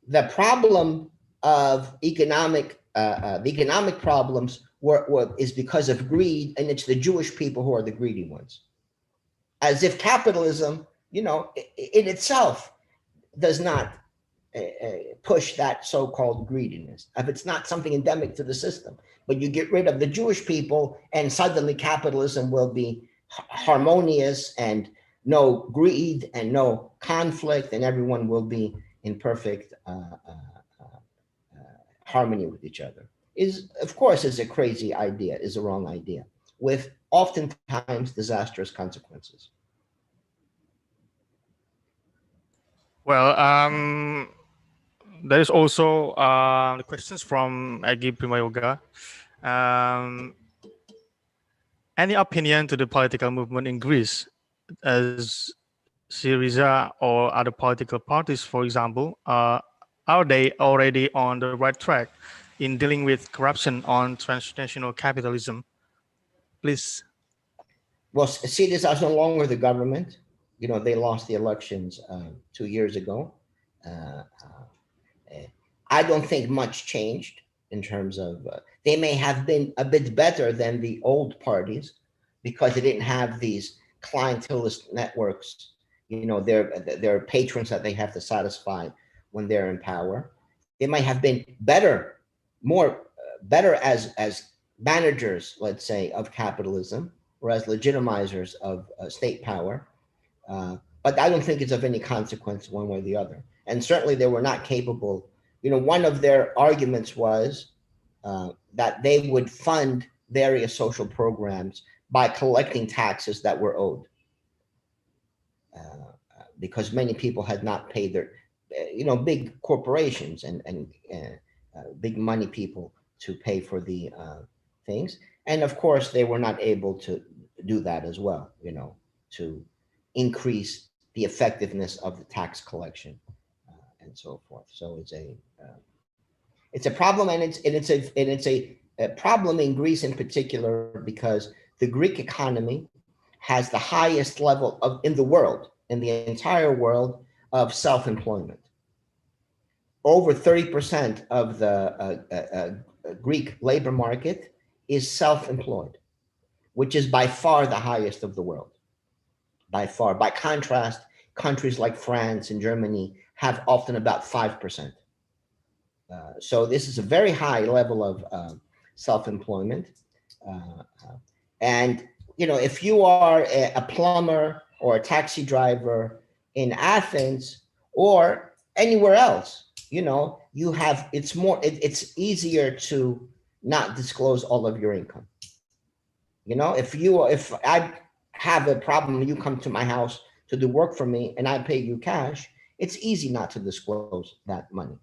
the problem of the economic problems is because of greed, and it's the Jewish people who are the greedy ones. As if capitalism, you know, in itself does not push that so-called greediness, if it's not something endemic to the system. But you get rid of the Jewish people and suddenly capitalism will be harmonious and no greed and no conflict, and everyone will be in perfect harmony with each other. Is, of course, is a crazy idea, is a wrong idea, with oftentimes disastrous consequences. Well, there is also the questions from Agi Primayoga. Any opinion to the political movement in Greece, as Syriza or other political parties, for example, are they already on the right track in dealing with corruption on transnational capitalism? Please. Well, Syriza is no longer the government. You know, they lost the elections 2 years ago. I don't think much changed in terms of, they may have been a bit better than the old parties because they didn't have these clientelist networks, you know, their patrons that they have to satisfy when they're in power. They might have been better, better as managers, let's say, of capitalism, or as legitimizers of state power. But I don't think it's of any consequence one way or the other. And certainly they were not capable. You know, one of their arguments was that they would fund various social programs by collecting taxes that were owed. Because many people had not paid their, you know, big corporations and big money people to pay for the things. And of course, they were not able to do that as well, you know, to increase the effectiveness of the tax collection and so forth. So it's a problem, and it's a problem in Greece in particular because the Greek economy has the highest level of in the world, in the entire world, of self-employment. Over 30% of the Greek labor market is self-employed, which is by far the highest of the world. By far. By contrast, countries like France and Germany have often about 5%. So this is a very high level of self-employment. And, if you are a plumber or a taxi driver in Athens or anywhere else, you have, it's easier to not disclose all of your income. If I have a problem, you come to my house to do work for me and I pay you cash, it's easy not to disclose that money.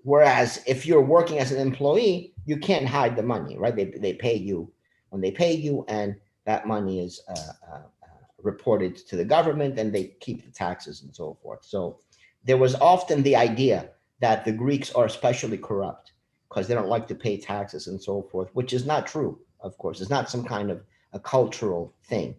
Whereas if you're working as an employee, you can't hide the money, right? They pay you when they pay you, and that money is reported to the government, and they keep the taxes and so forth. So there was often the idea that the Greeks are especially corrupt because they don't like to pay taxes and so forth, which is not true, of course. It's not some kind of a cultural thing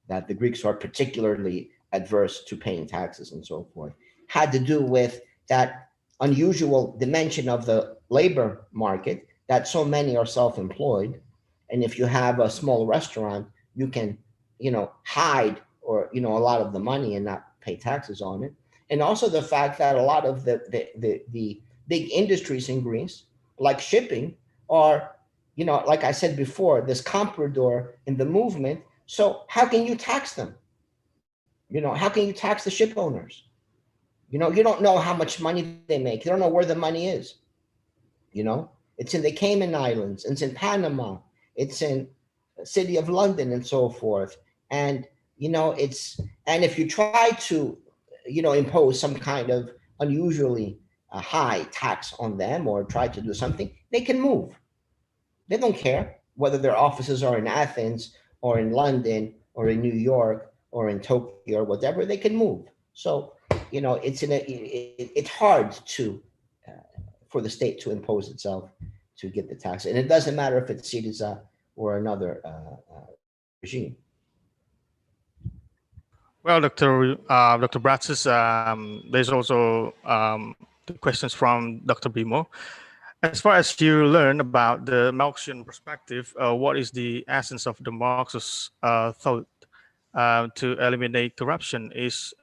that the Greeks are particularly adverse to paying taxes and so forth. Had to do with that unusual dimension of the labor market, that so many are self-employed. And if you have a small restaurant, you can, hide or, a lot of the money and not pay taxes on it. And also the fact that a lot of the big industries in Greece, like shipping, are, like I said before, this comprador in the movement. So how can you tax them? How can you tax the ship owners? You don't know how much money they make. You don't know where the money is. It's in the Cayman Islands, it's in Panama, it's in the city of London and so forth. And, and if you try to, impose some kind of unusually high tax on them or try to do something, they can move. They don't care whether their offices are in Athens or in London or in New York or in Tokyo or whatever, they can move. So, it's hard to for the state to impose itself to get the tax, and it doesn't matter if it's Syriza or another regime. Well, Dr. Bratsis, there's also the questions from Dr. Bimo. As far as you learn about the Marxian perspective, what is the essence of the Marxist thought to eliminate corruption? Is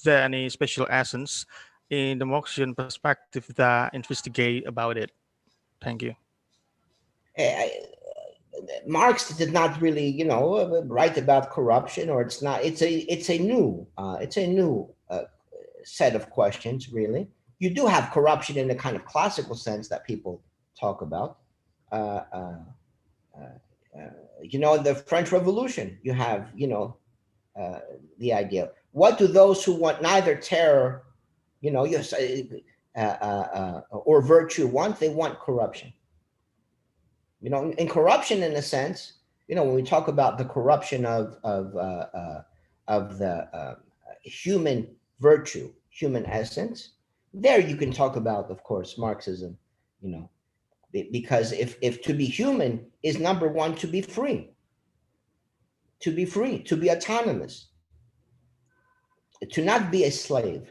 there any special essence in the Marxian perspective that investigate about it? Thank you. Marx did not really, write about corruption, or it's not. It's a new set of questions. Really, you do have corruption in the kind of classical sense that people talk about. The French Revolution. You have, the idea. What do those who want neither terror, or virtue want? They want corruption. In corruption, in a sense, when we talk about the corruption of the human virtue, human essence, there you can talk about, of course, Marxism, because if to be human is number one, to be free, to be autonomous, to not be a slave.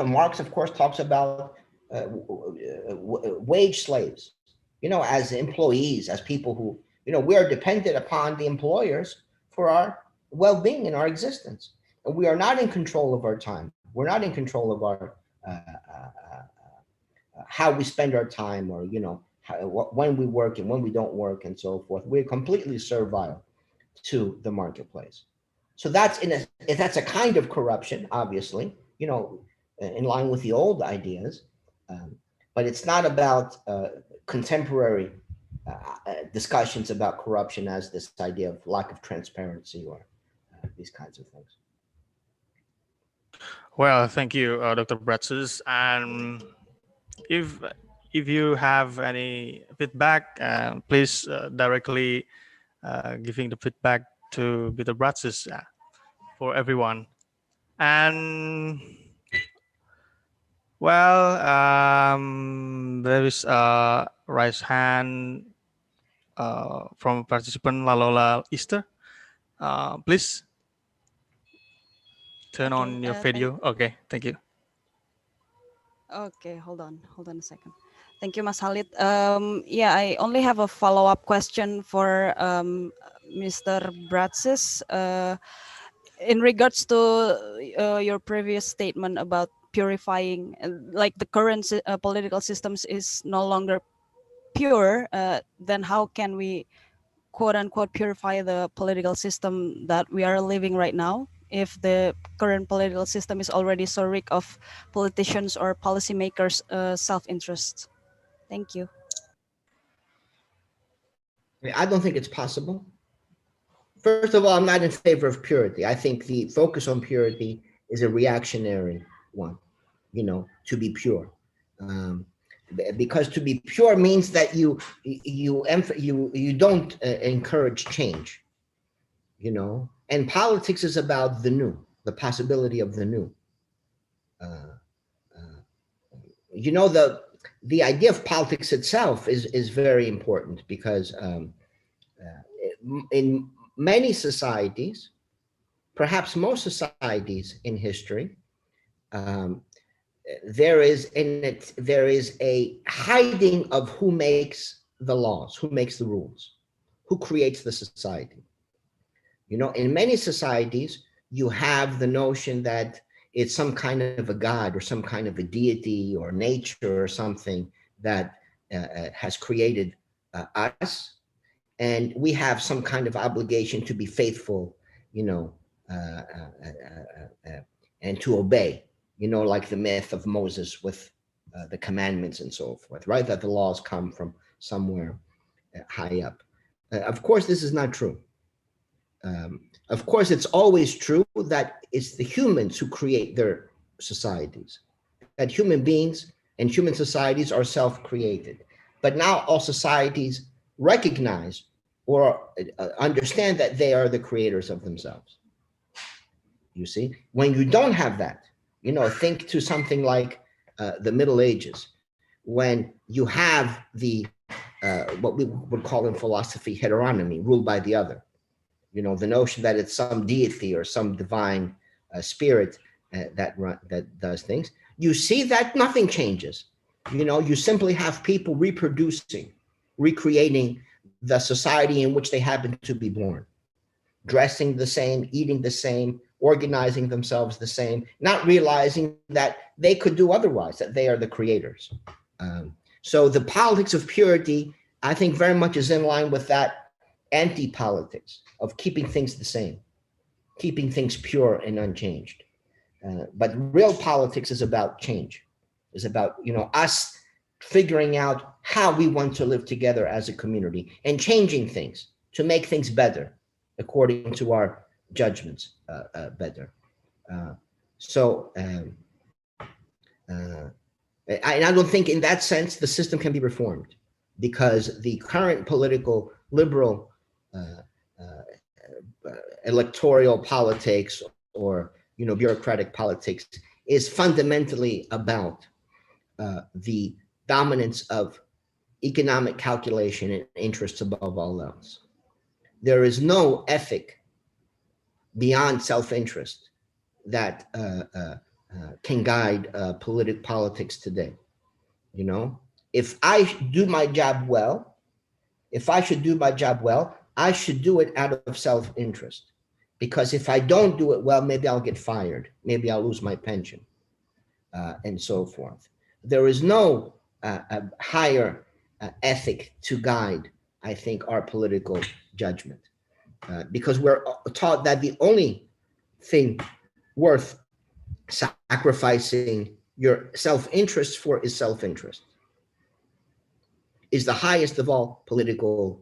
Marx, of course, talks about wage slaves, as employees, as people who, we are dependent upon the employers for our well-being and our existence. And we are not in control of our time. We're not in control of our, how we spend our time, or, when we work and when we don't work and so forth. We're completely servile to the marketplace. So that's a kind of corruption, obviously, in line with the old ideas. But it's not about contemporary discussions about corruption as this idea of lack of transparency or these kinds of things. Well, thank you, Dr. Bratsis. And if you have any feedback, please directly giving the feedback to Dr. Bratsis for everyone. And well, there is a raised hand from participant Lalola Easter. Please turn on your video. Okay, thank you. Okay, hold on a second. Thank you, Mas Halid. Yeah, I only have a follow-up question for Mr. Bratsis. In regards to your previous statement about purifying, like the current political systems is no longer pure, then how can we quote unquote purify the political system that we are living right now if the current political system is already so reek of politicians or policymakers' self-interest? Thank you. I don't think it's possible. First of all, I'm not in favor of purity. I think the focus on purity is a reactionary one, to be pure. Because to be pure means that you don't encourage change, and politics is about the new, the possibility of the new. The idea of politics itself is very important because in many societies, perhaps most societies in history, there is a hiding of who makes the laws, who makes the rules, who creates the society. In many societies, you have the notion that it's some kind of a god or some kind of a deity or nature or something that has created us, and we have some kind of obligation to be faithful, and to obey, like the myth of Moses with the commandments and so forth, right? That the laws come from somewhere high up. Of course, this is not true. Of course, it's always true that it's the humans who create their societies, that human beings and human societies are self-created. But now all societies recognize or understand that they are the creators of themselves. You see, when you don't have that, think to something like the Middle Ages, when you have the what we would call in philosophy heteronomy, ruled by the other. The notion that it's some deity or some divine spirit that does things. You see that nothing changes. You simply have people reproducing, recreating the society in which they happen to be born, dressing the same, eating the same, organizing themselves the same, not realizing that they could do otherwise, that they are the creators. So the politics of purity, I think, very much is in line with that anti-politics of keeping things the same, keeping things pure and unchanged. But real politics is about change, is about us figuring out how we want to live together as a community and changing things to make things better according to our judgments better. And I don't think in that sense the system can be reformed, because the current political liberal electoral politics or bureaucratic politics is fundamentally about the dominance of economic calculation and interests above all else. There is no ethic beyond self-interest that can guide politics today. If I do my job well, I should do it out of self-interest. Because if I don't do it well, maybe I'll get fired, maybe I'll lose my pension, and so forth. There is no higher ethic to guide, I think, our political judgment, because we're taught that the only thing worth sacrificing your self-interest for is self-interest, is the highest of all political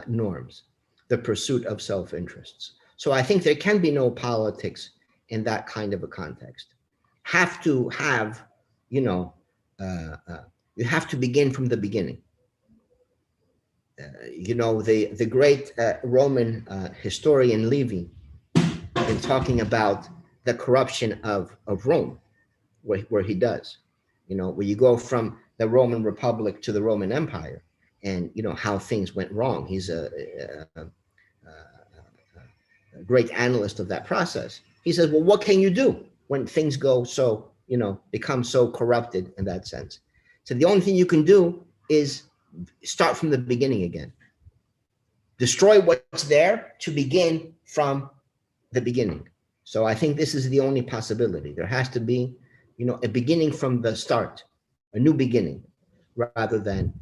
norms, the pursuit of self-interests. So I think there can be no politics in that kind of a context. Have to have, you have to begin from the beginning. The great Roman historian Livy, in talking about the corruption of Rome, where he does, where you go from the Roman Republic to the Roman Empire, and how things went wrong. He's a great analyst of that process. He says, well, what can you do when things go so, become so corrupted in that sense? So the only thing you can do is start from the beginning again. Destroy what's there to begin from the beginning. So I think this is the only possibility. There has to be, a beginning from the start, a new beginning, rather than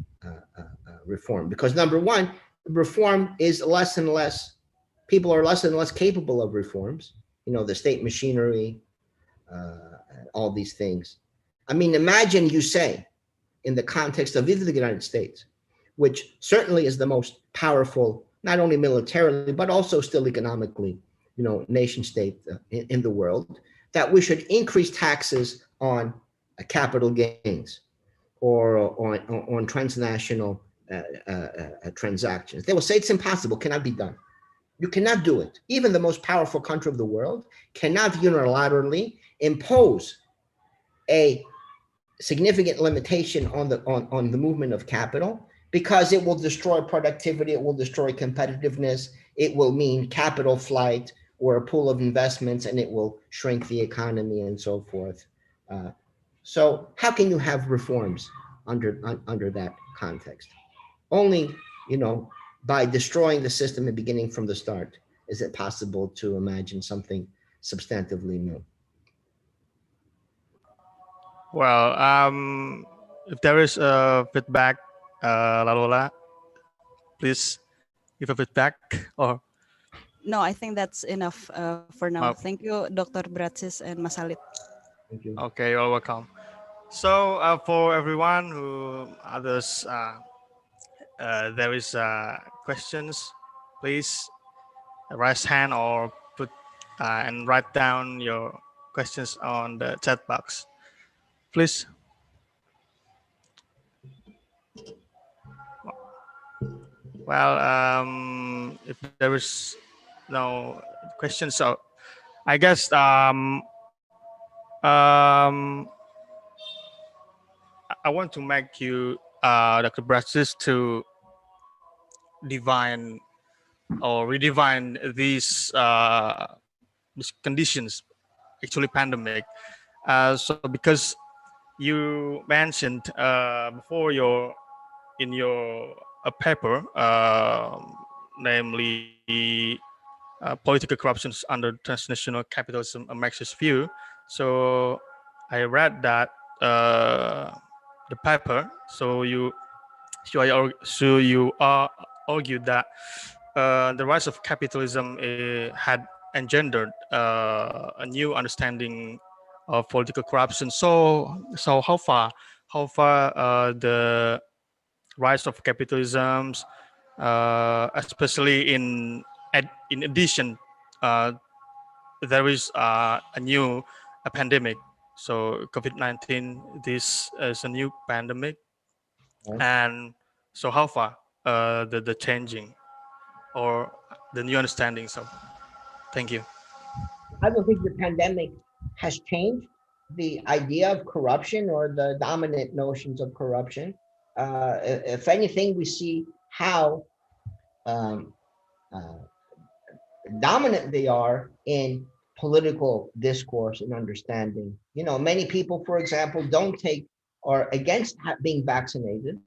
reform. Because number one, reform is less and less, people are less and less capable of reforms, the state machinery, all these things. I mean, imagine you say, in the context of either the United States, which certainly is the most powerful, not only militarily, but also still economically, nation state in the world, that we should increase taxes on capital gains or on transnational transactions. They will say it's impossible, cannot be done. You cannot do it. Even the most powerful country of the world cannot unilaterally impose a significant limitation on the movement of capital, because it will destroy productivity, it will destroy competitiveness, it will mean capital flight or a pool of investments, and it will shrink the economy and so forth. So how can you have reforms under that context? Only, by destroying the system and beginning from the start is it possible to imagine something substantively new. Well, if there is a feedback, Lalola, please give a feedback. Or No, I think that's enough for now. Oh. Thank you, Dr. Bratsis and Mas Halid. Thank you. okay, you're welcome. So for everyone who others, there is questions, please raise hand or put and write down your questions on the chat box, please. Well, if there is no questions, so I guess I want to make you, Dr. Bratsis, to define or redefine these conditions, actually pandemic. So because you mentioned before in your paper, namely political corruptions under transnational capitalism, a Marxist view. So I read that the paper. So you argued that the rise of capitalism had engendered a new understanding of political corruption. So how far the rise of capitalism, especially in addition, there is a new pandemic. So COVID-19, this is a new pandemic, and so how far the changing or the new understanding. So, thank you. I don't think the pandemic has changed the idea of corruption or the dominant notions of corruption. If anything, we see how dominant they are in political discourse and understanding. Many people, for example, don't take or against being vaccinated.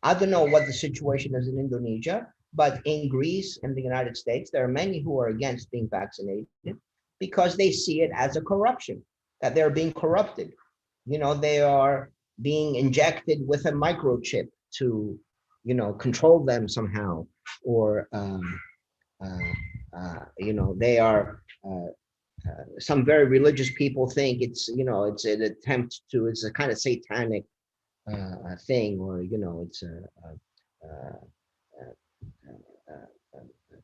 I don't know what the situation is in Indonesia, but in Greece and the United States, there are many who are against being vaccinated because they see it as a corruption, that they're being corrupted. They are being injected with a microchip to, control them somehow, or, they are, some very religious people think it's an attempt to, it's a kind of satanic thing, or, it's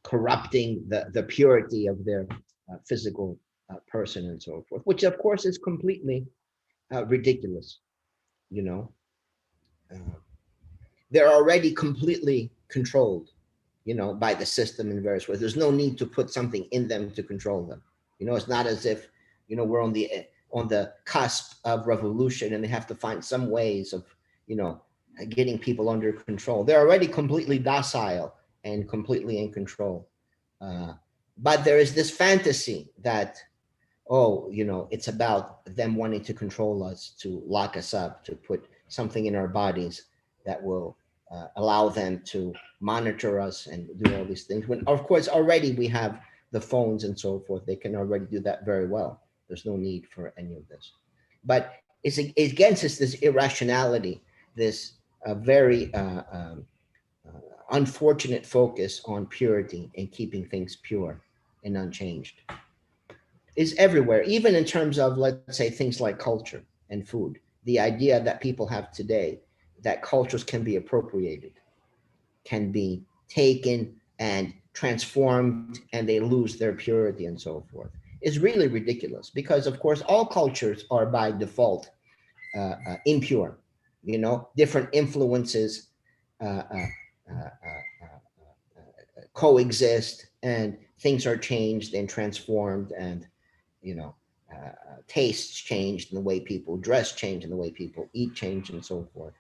corrupting the purity of their physical person and so forth, which of course is completely ridiculous. They're already completely controlled, by the system in various ways. There's no need to put something in them to control them. It's not as if, we're on the cusp of revolution and they have to find some ways of, getting people under control. They're already completely docile and completely in control. But there is this fantasy that, it's about them wanting to control us, to lock us up, to put something in our bodies that will allow them to monitor us and do all these things. When, of course, already we have the phones and so forth. They can already do that very well. There's no need for any of this. But it's against this irrationality, this very unfortunate focus on purity and keeping things pure and unchanged. Is everywhere, even in terms of, let's say, things like culture and food. The idea that people have today that cultures can be appropriated, can be taken and transformed, and they lose their purity and so forth, is really ridiculous, because of course all cultures are by default impure. You know, different influences coexist, and things are changed and transformed, and you know, tastes changed, and the way people dress change, and the way people eat change, and so forth.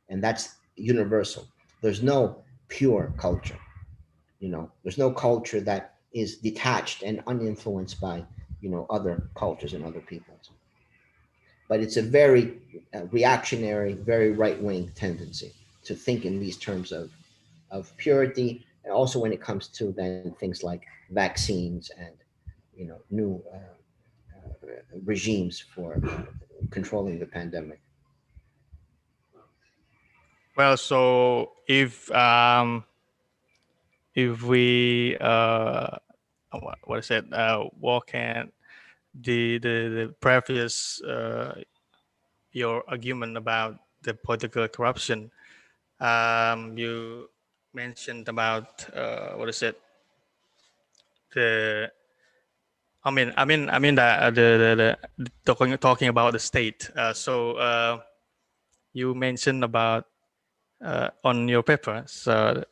And that's universal. There's no pure culture. You know, there's no culture that is detached and uninfluenced by, you know, other cultures and other peoples. But it's a very reactionary, very right-wing tendency to think in these terms of purity, and also when it comes to then things like vaccines and, you know, new regimes for controlling the pandemic. Well, so if we what is it, walk in the previous your argument about the political corruption, you mentioned about what is it, the I mean that talking about the state. You mentioned about on your paper, so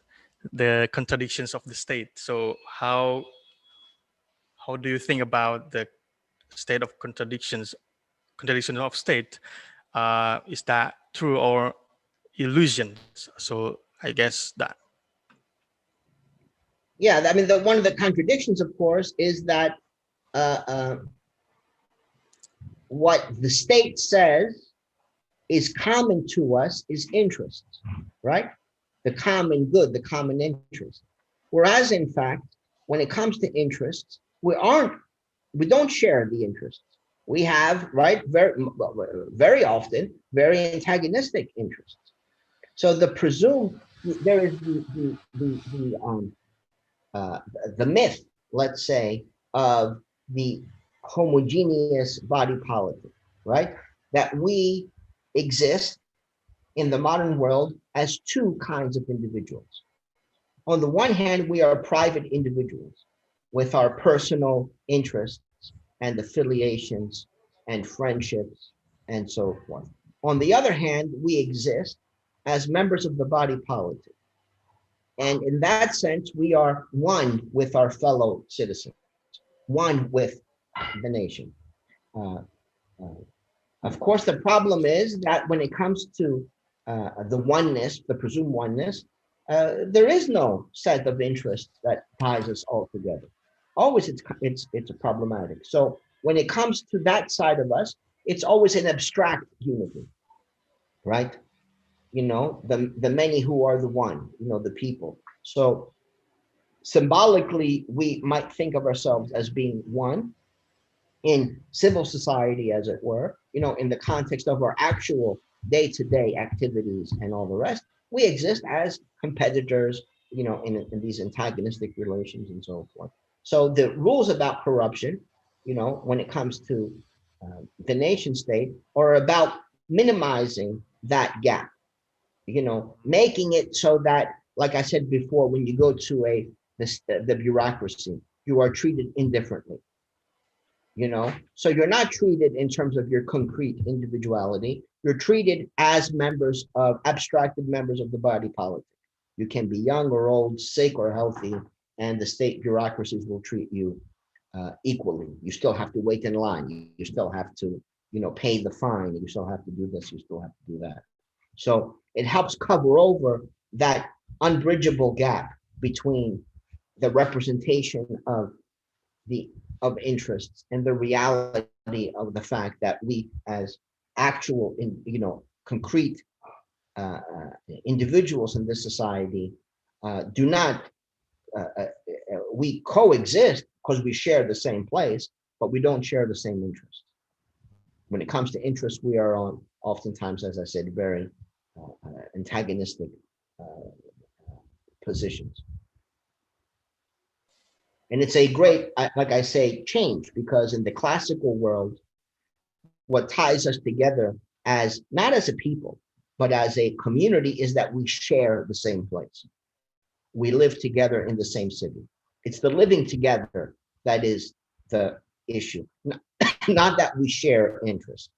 the contradictions of the state. So how do you think about the state of contradiction of state? Is that true or illusions? So I guess that. Yeah, I mean, one of the contradictions, of course, is that what the state says is common to us is interests, right? The common good, the common interest. Whereas, in fact, when it comes to interests, we don't share the interests. We have, right, very often, very antagonistic interests. So there is the myth, let's say, of the homogeneous body politic, right? That we exist in the modern world as two kinds of individuals. On the one hand, we are private individuals with our personal interests and affiliations and friendships and so forth. On the other hand, we exist as members of the body politic. And in that sense, we are one with our fellow citizens, one with the nation. Of course, the problem is that when it comes to the oneness, the presumed oneness, there is no set of interests that ties us all together. Always it's problematic. So when it comes to that side of us, it's always an abstract unity, right? You know, the many who are the one, you know, the people. So symbolically, we might think of ourselves as being one in civil society, as it were, you know, in the context of our actual day-to-day activities and all the rest. We exist as competitors, you know, in these antagonistic relations and so forth. So the rules about corruption, you know, when it comes to the nation state, are about minimizing that gap, you know, making it so that, like I said before, when you go to the bureaucracy, you are treated indifferently, you know, so you're not treated in terms of your concrete individuality. You're treated as abstracted members of the body politic. You can be young or old, sick or healthy, and the state bureaucracies will treat you equally. You still have to wait in line. You still have to, you know, pay the fine. You still have to do this. You still have to do that. So it helps cover over that unbridgeable gap between the representation of interests and the reality of the fact that we, as actual, you know, concrete individuals in this society, do not. We coexist because we share the same place, but we don't share the same interests. When it comes to interest, we are on oftentimes, as I said, very antagonistic positions. And it's a great, like I say, change, because in the classical world, what ties us together as not as a people, but as a community is that we share the same place. We live together in the same city. It's the living together that is the issue, not that we share interests.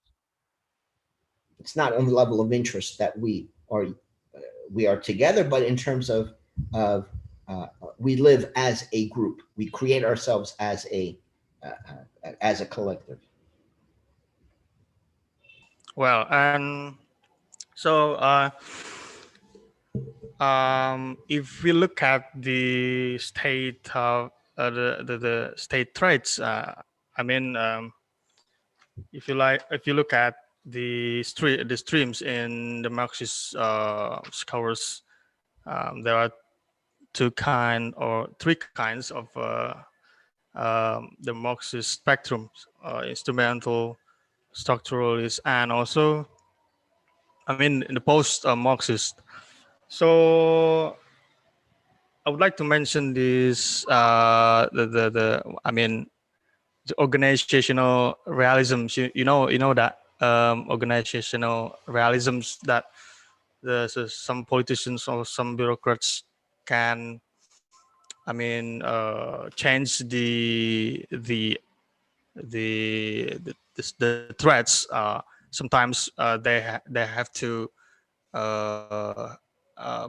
It's not on the level of interest that we are together, but in terms of we live as a group. We create ourselves as a collective. Well, and so if we look at the state of the state threats, I mean, if you look at the streams in the Marxist scholars, there are three kinds of the Marxist spectrum: instrumental, structuralist, and also, I mean, in the post-Marxist. So I would like to mention this I mean, the organizational realisms. You know that organizational realisms that some politicians or some bureaucrats can, I mean, change the threats. Sometimes they have to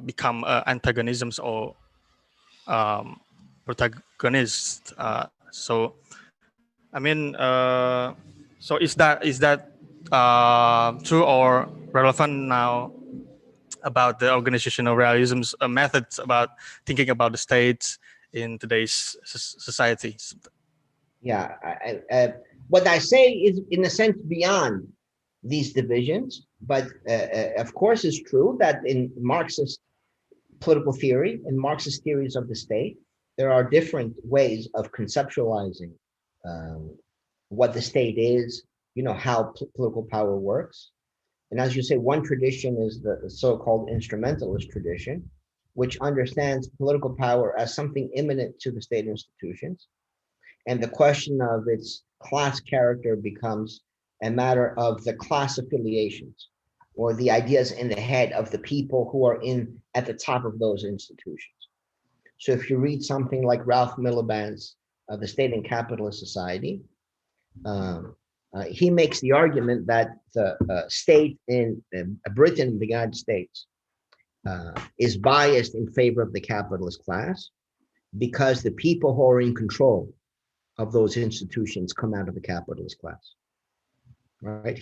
become antagonisms or protagonists. So I mean, so is that true or relevant now about the organizational realism's methods about thinking about the state in today's society? Yeah, what I say is, in a sense, beyond these divisions, but of course, it's true that in Marxist political theory and Marxist theories of the state, there are different ways of conceptualizing what the state is, how political power works. And as you say, one tradition is the so-called instrumentalist tradition, which understands political power as something imminent to the state institutions. And the question of its class character becomes a matter of the class affiliations, or the ideas in the head of the people who are at the top of those institutions. So if you read something like Ralph Miliband's The State and Capitalist Society, he makes the argument that the state in Britain, the United States, is biased in favor of the capitalist class because the people who are in control of those institutions come out of the capitalist class, right?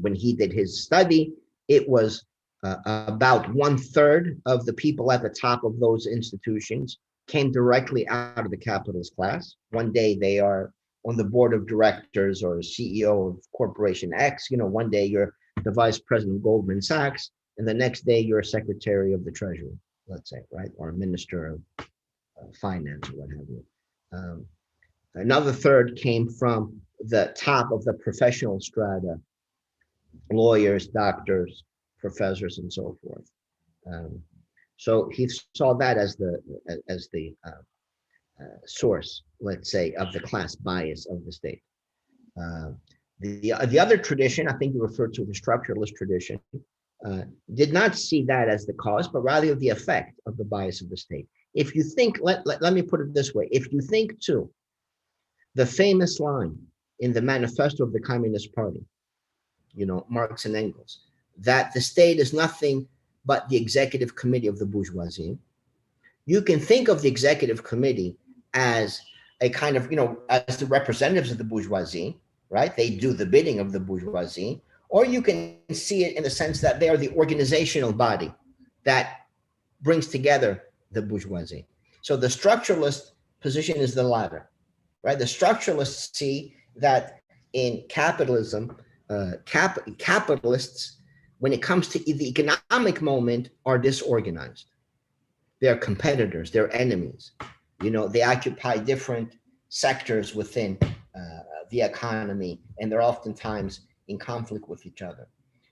When he did his study, it was about 1/3 of the people at the top of those institutions came directly out of the capitalist class. One day they are on the board of directors or CEO of Corporation X. One day you're the vice president of Goldman Sachs, and the next day you're a secretary of the Treasury, let's say, right? Or a minister of finance or what have you. Another third came from the top of the professional strata, lawyers, doctors, professors, and so forth. So he saw that as the source, let's say, of the class bias of the state. The other tradition, I think you referred to the structuralist tradition, did not see that as the cause, but rather the effect of the bias of the state. If you think, let me put it this way, if you think too, the famous line in the manifesto of the Communist Party, Marx and Engels, that the state is nothing but the executive committee of the bourgeoisie. You can think of the executive committee as a kind of, as the representatives of the bourgeoisie, right? They do the bidding of the bourgeoisie, or you can see it in the sense that they are the organizational body that brings together the bourgeoisie. So the structuralist position is the latter, right? The structuralists see that in capitalism, capitalists, when it comes to the economic moment, are disorganized. They're competitors, they're enemies. They occupy different sectors within the economy, and they're oftentimes in conflict with each other.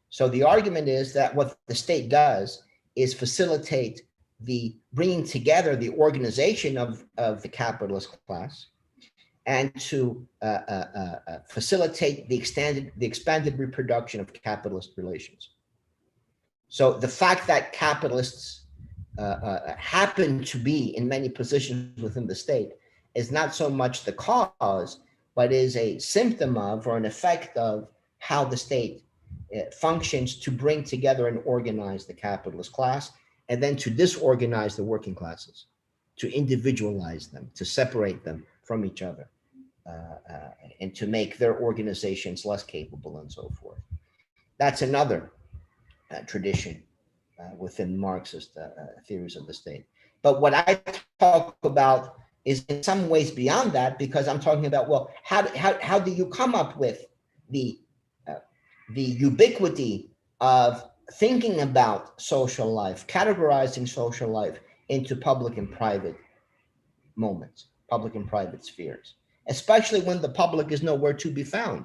So the argument is that what the state does is facilitate the bringing together the organization of the capitalist class, and to facilitate the expanded reproduction of capitalist relations. So the fact that capitalists happen to be in many positions within the state is not so much the cause, but is a symptom of, or an effect of, how the state functions to bring together and organize the capitalist class, and then to disorganize the working classes, to individualize them, to separate them from each other, and to make their organizations less capable and so forth. That's another tradition within Marxist theories of the state. But what I talk about is in some ways beyond that, because I'm talking about, well, how do you come up with the ubiquity of thinking about social life, categorizing social life into public and private moments, public and private spheres, especially when the public is nowhere to be found,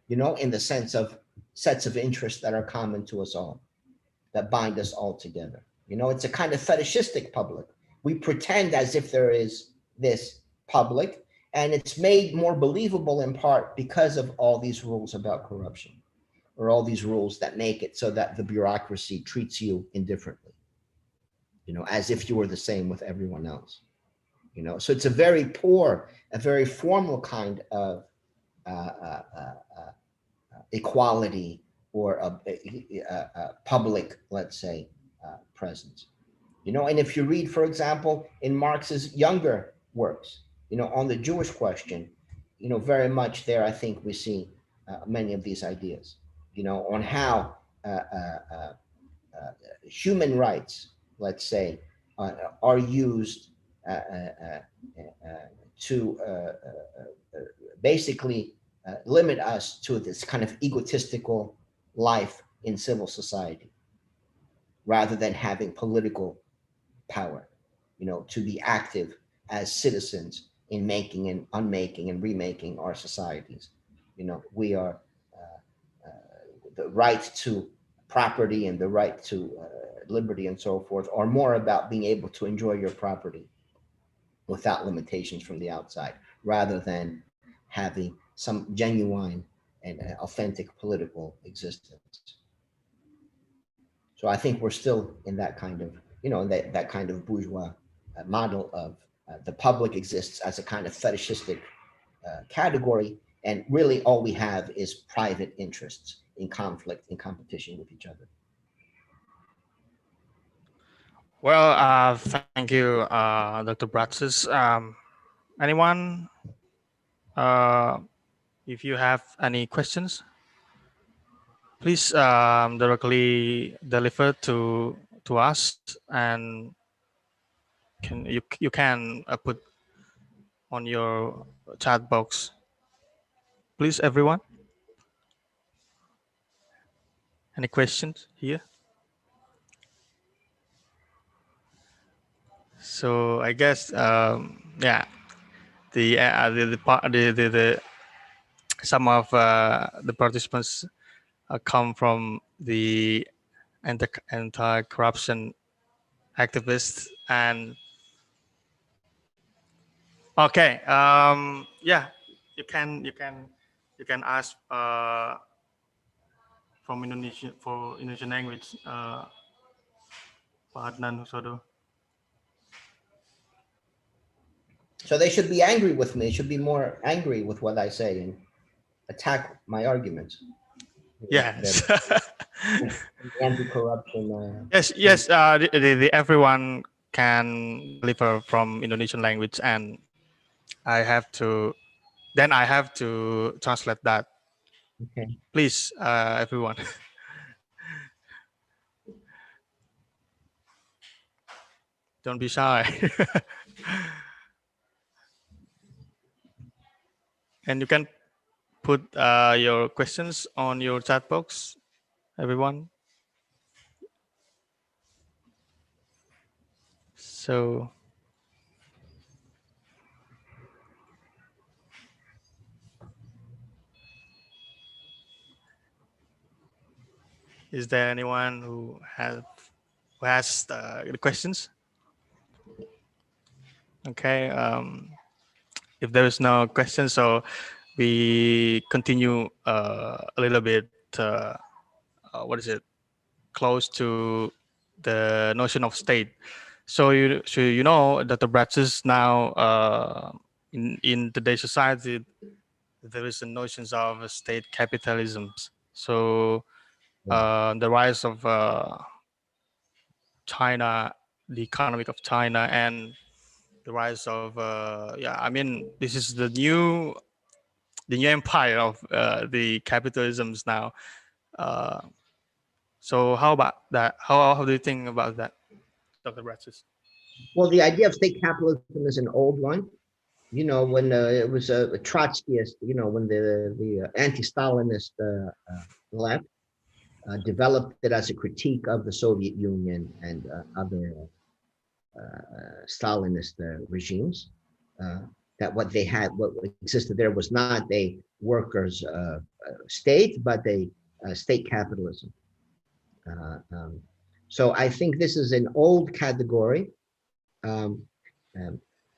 in the sense of sets of interests that are common to us all, that bind us all together. It's a kind of fetishistic public. We pretend as if there is this public, and it's made more believable in part because of all these rules about corruption, or all these rules that make it so that the bureaucracy treats you indifferently, as if you were the same with everyone else. So it's a very poor, a very formal kind of equality, or a public, let's say, presence. And if you read, for example, in Marx's younger works, on the Jewish question, very much there, I think we see many of these ideas, on how human rights, let's say, are used to basically limit us to this kind of egotistical life in civil society, rather than having political power, to be active as citizens in making and unmaking and remaking our societies. We are the right to property and the right to liberty and so forth are more about being able to enjoy your property without limitations from the outside, rather than having some genuine and authentic political existence. So I think we're still in that kind of, that kind of bourgeois model of the public exists as a kind of fetishistic category, and really all we have is private interests in conflict, in competition with each other. Well, thank you, Dr. Bratsis. Anyone, if you have any questions, please directly deliver to us, and you can put on your chat box. Please, everyone. Any questions here? So I guess yeah, the some of the participants come from the anti-corruption activists, and okay, yeah, you can ask from Indonesian, for Indonesian language, Pak Adnan Husodo. So they should be angry with me, should be more angry with what I say and attack my arguments. Yes. Anti-corruption. Yes. Everyone can deliver from Indonesian language, and I have to translate that. Okay. Please, everyone. Don't be shy. And you can put your questions on your chat box, everyone. So Is there anyone who has the questions? Okay. If there is no question, so we continue a little bit. What is it? Close to the notion of state. So you know that the branches now in today's society there is a notions of state capitalism. So the rise of China, the economic of China, and the rise of I mean this is the new empire of the capitalisms now. Uh, so how about that? How do you think about that, Dr. Bratsis? Well, the idea of state capitalism is an old one. You know, when it was a Trotskyist, you know, when the anti-Stalinist left, developed it as a critique of the Soviet Union and other Stalinist regimes. That what existed there was not a workers' state, but a state capitalism. So I think this is an old category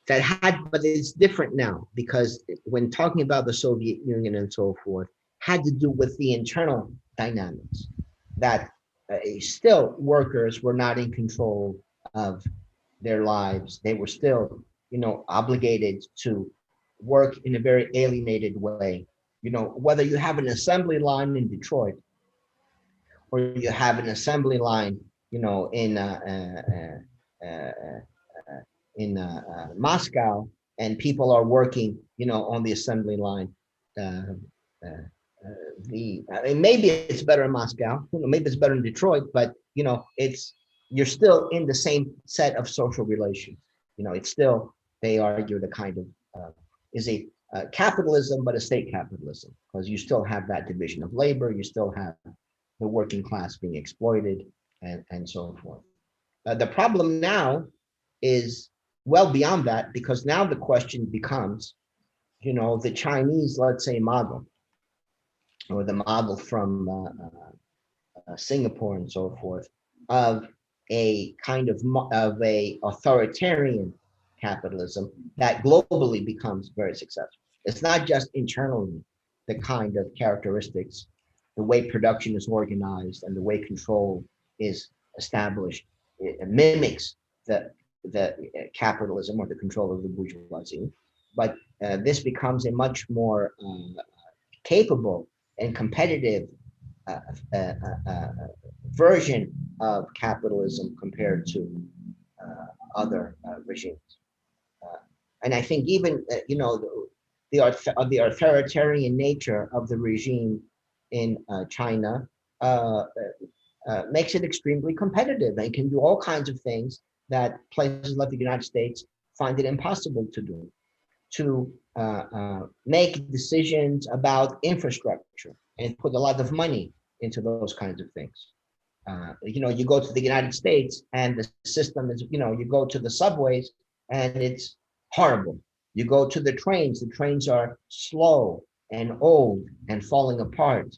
that but it's different now, because when talking about the Soviet Union and so forth, had to do with the internal dynamics, that still workers were not in control of their lives. They were still, you know, obligated to work in a very alienated way. You know, whether you have an assembly line in Detroit or you have an assembly line, you know, in Moscow, and people are working, you know, on the assembly line. I mean, maybe it's better in Moscow. You know, maybe it's better in Detroit, but you know, you're still in the same set of social relations. You know, it's still, they argue, the kind of is a capitalism, but a state capitalism, because you still have that division of labor. You still have the working class being exploited, and so forth. The problem now is well beyond that, because now the question becomes, you know, the Chinese, let's say, model, or the model from Singapore and so forth, of a kind of a authoritarian capitalism that globally becomes very successful. It's not just internally the kind of characteristics, the way production is organized and the way control is established. It mimics the capitalism or the control of the bourgeoisie, but this becomes a much more capable and competitive version of capitalism compared to other regimes. And I think even, you know, the authoritarian nature of the regime in China makes it extremely competitive, and can do all kinds of things that places like the United States find it impossible to do. To make decisions about infrastructure and put a lot of money into those kinds of things. You know, you go to the United States and the system is, you know, you go to the subways and it's horrible. You go to the trains are slow and old and falling apart.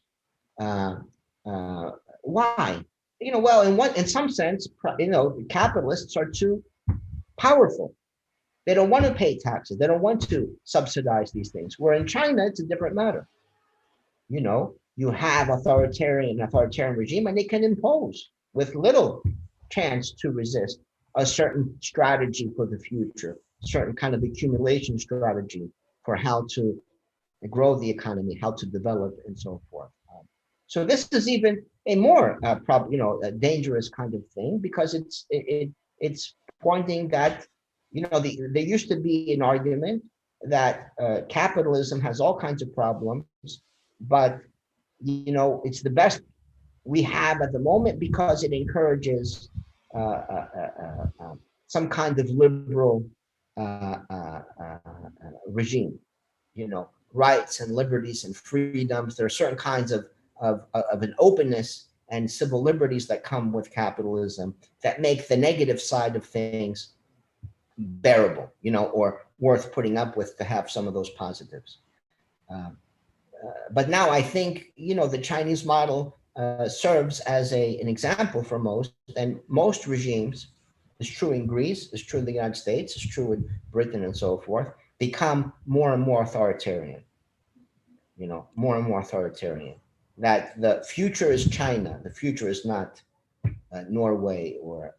Why? You know, well, in some sense, you know, capitalists are too powerful. They don't want to pay taxes. They don't want to subsidize these things. Where in China, it's a different matter. You know, you have authoritarian regime, and they can impose with little chance to resist a certain strategy for the future, certain kind of accumulation strategy for how to grow the economy, how to develop, and so forth. So this is even a more a dangerous kind of thing, because it's pointing that, you know, there used to be an argument that capitalism has all kinds of problems, but, you know, it's the best we have at the moment because it encourages some kind of liberal regime, you know, rights and liberties and freedoms. There are certain kinds of an openness and civil liberties that come with capitalism that make the negative side of things bearable, you know, or worth putting up with, to have some of those positives. But now I think, you know, the Chinese model serves as an example for most, and most regimes, it's true in Greece, it's true in the United States, it's true in Britain and so forth, become more and more authoritarian, more and more authoritarian. That the future is China, the future is not Norway or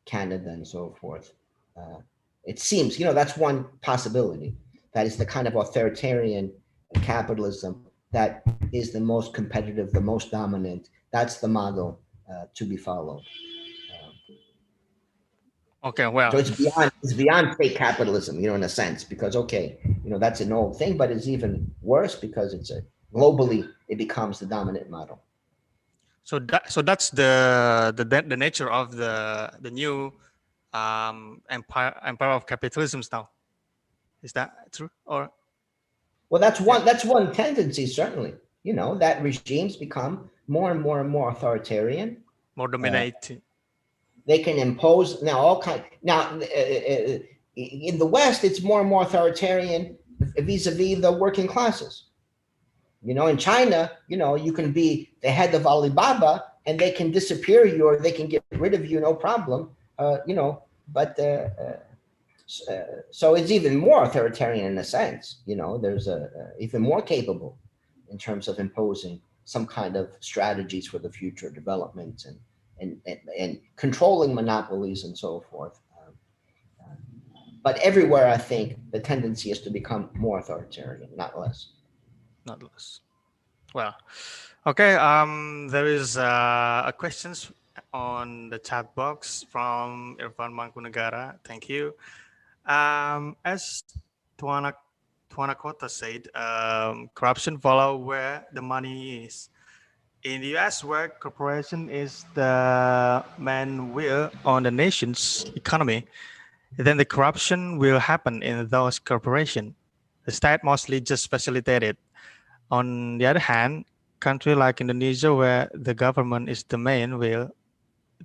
Canada and so forth. It seems, that's one possibility. That is the kind of authoritarian capitalism that is the most competitive, the most dominant. That's the model to be followed. Okay, well, So it's beyond state capitalism, in a sense, because that's an old thing, but it's even worse because globally it becomes the dominant model. so that's the nature of the new empire of capitalism now. Is that true? Or Well, that's one tendency, certainly. That regimes become more and more and more authoritarian. more dominating? They can impose now all kind. Now, in the West, it's more and more authoritarian vis-a-vis the working classes. In China, you can be the head of Alibaba and they can disappear you or they can get rid of you, no problem. But so it's even more authoritarian in a sense. There's even more capable in terms of imposing some kind of strategies for the future development and controlling monopolies and so forth. But everywhere, I think the tendency is to become more authoritarian, not less. Not less. Well, okay. There is a questions on the chat box from Irfan Mangkunegara. Thank you. As Tuana Kota said, corruption follow where the money is. In the US, where corporation is the main wheel on the nation's economy, then the corruption will happen in those corporations. The state mostly just facilitate it. On the other hand, country like Indonesia, where the government is the main wheel,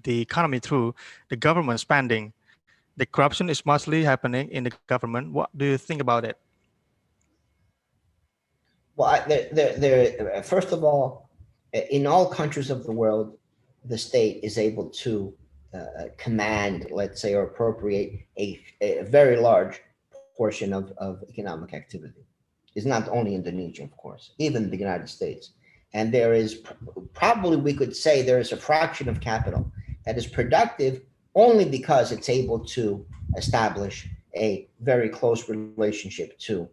the economy through the government spending, the corruption is mostly happening in the government. What do you think about it? Well, first of all, in all countries of the world, the state is able to command, let's say, or appropriate a very large portion of economic activity. It's not only Indonesia, of course, even the United States. And there is probably, we could say, there is a fraction of capital that is productive only because it's able to establish a very close relationship to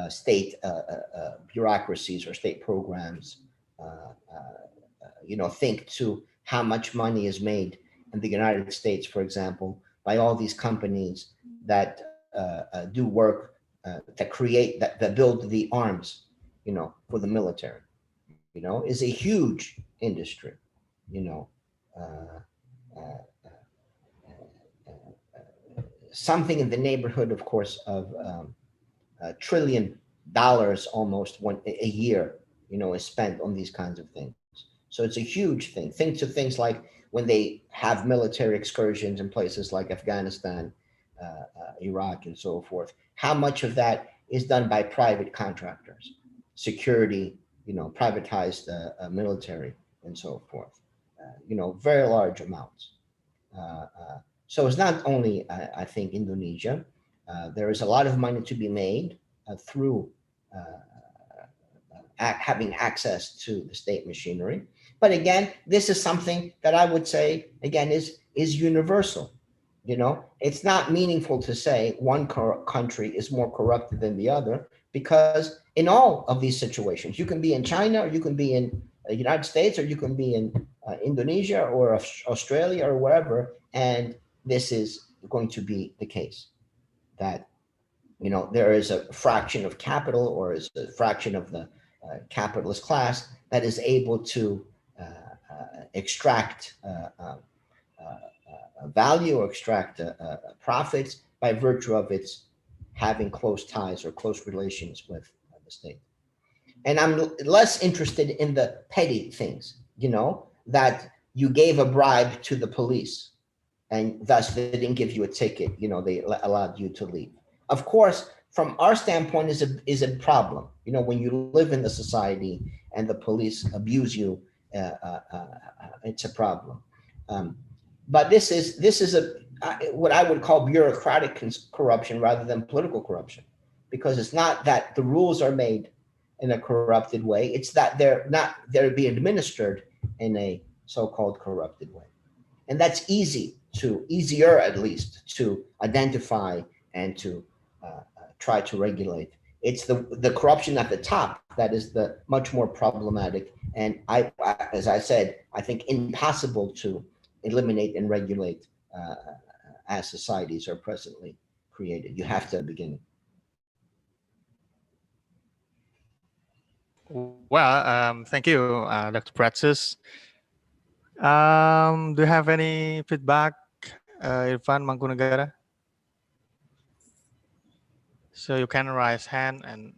state bureaucracies or state programs. Think to how much money is made in the United States, for example, by all these companies that do work that create, that build the arms, for the military, is a huge industry, something in the neighborhood, of course, of $1 trillion almost a year, is spent on these kinds of things. So it's a huge thing. Think to things like when they have military excursions in places like Afghanistan, Iraq, and so forth. How much of that is done by private contractors, security, privatized military, and so forth. Very large amounts. So it's not only, I think, Indonesia. There is a lot of money to be made through having access to the state machinery. But again, this is something that I would say, again, is universal. It's not meaningful to say one country is more corrupted than the other, because in all of these situations, you can be in China, or you can be in the United States, or you can be in Indonesia or Australia or wherever, and this is going to be the case, that there is a fraction of capital, or is a fraction of the capitalist class that is able to extract value or extract profits by virtue of its having close ties or close relations with the state. And I'm less interested in the petty things, that you gave a bribe to the police and thus they didn't give you a ticket, they allowed you to leave. Of course, from our standpoint is a problem. When you live in the society and the police abuse you it's a problem. But this is what I would call bureaucratic corruption rather than political corruption, because it's not that the rules are made in a corrupted way; it's that they're being administered in a so-called corrupted way, and that's easier at least to identify and to try to regulate. It's the corruption at the top that is the much more problematic, and as I said, I think impossible to eliminate and regulate as societies are presently created. You have to begin. Well, thank you, Dr. Praxis. Do you have any feedback, Irfan Mangkunegara? So you can raise hand and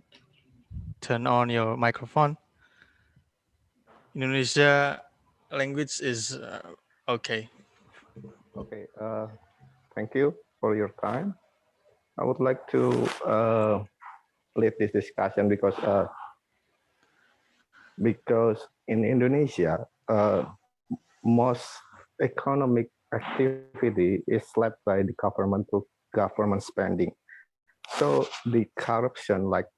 turn on your microphone. Indonesia language is okay. Okay, thank you for your time. I would like to lead this discussion because in Indonesia, most economic activity is led by the government through government spending. So the corruption, like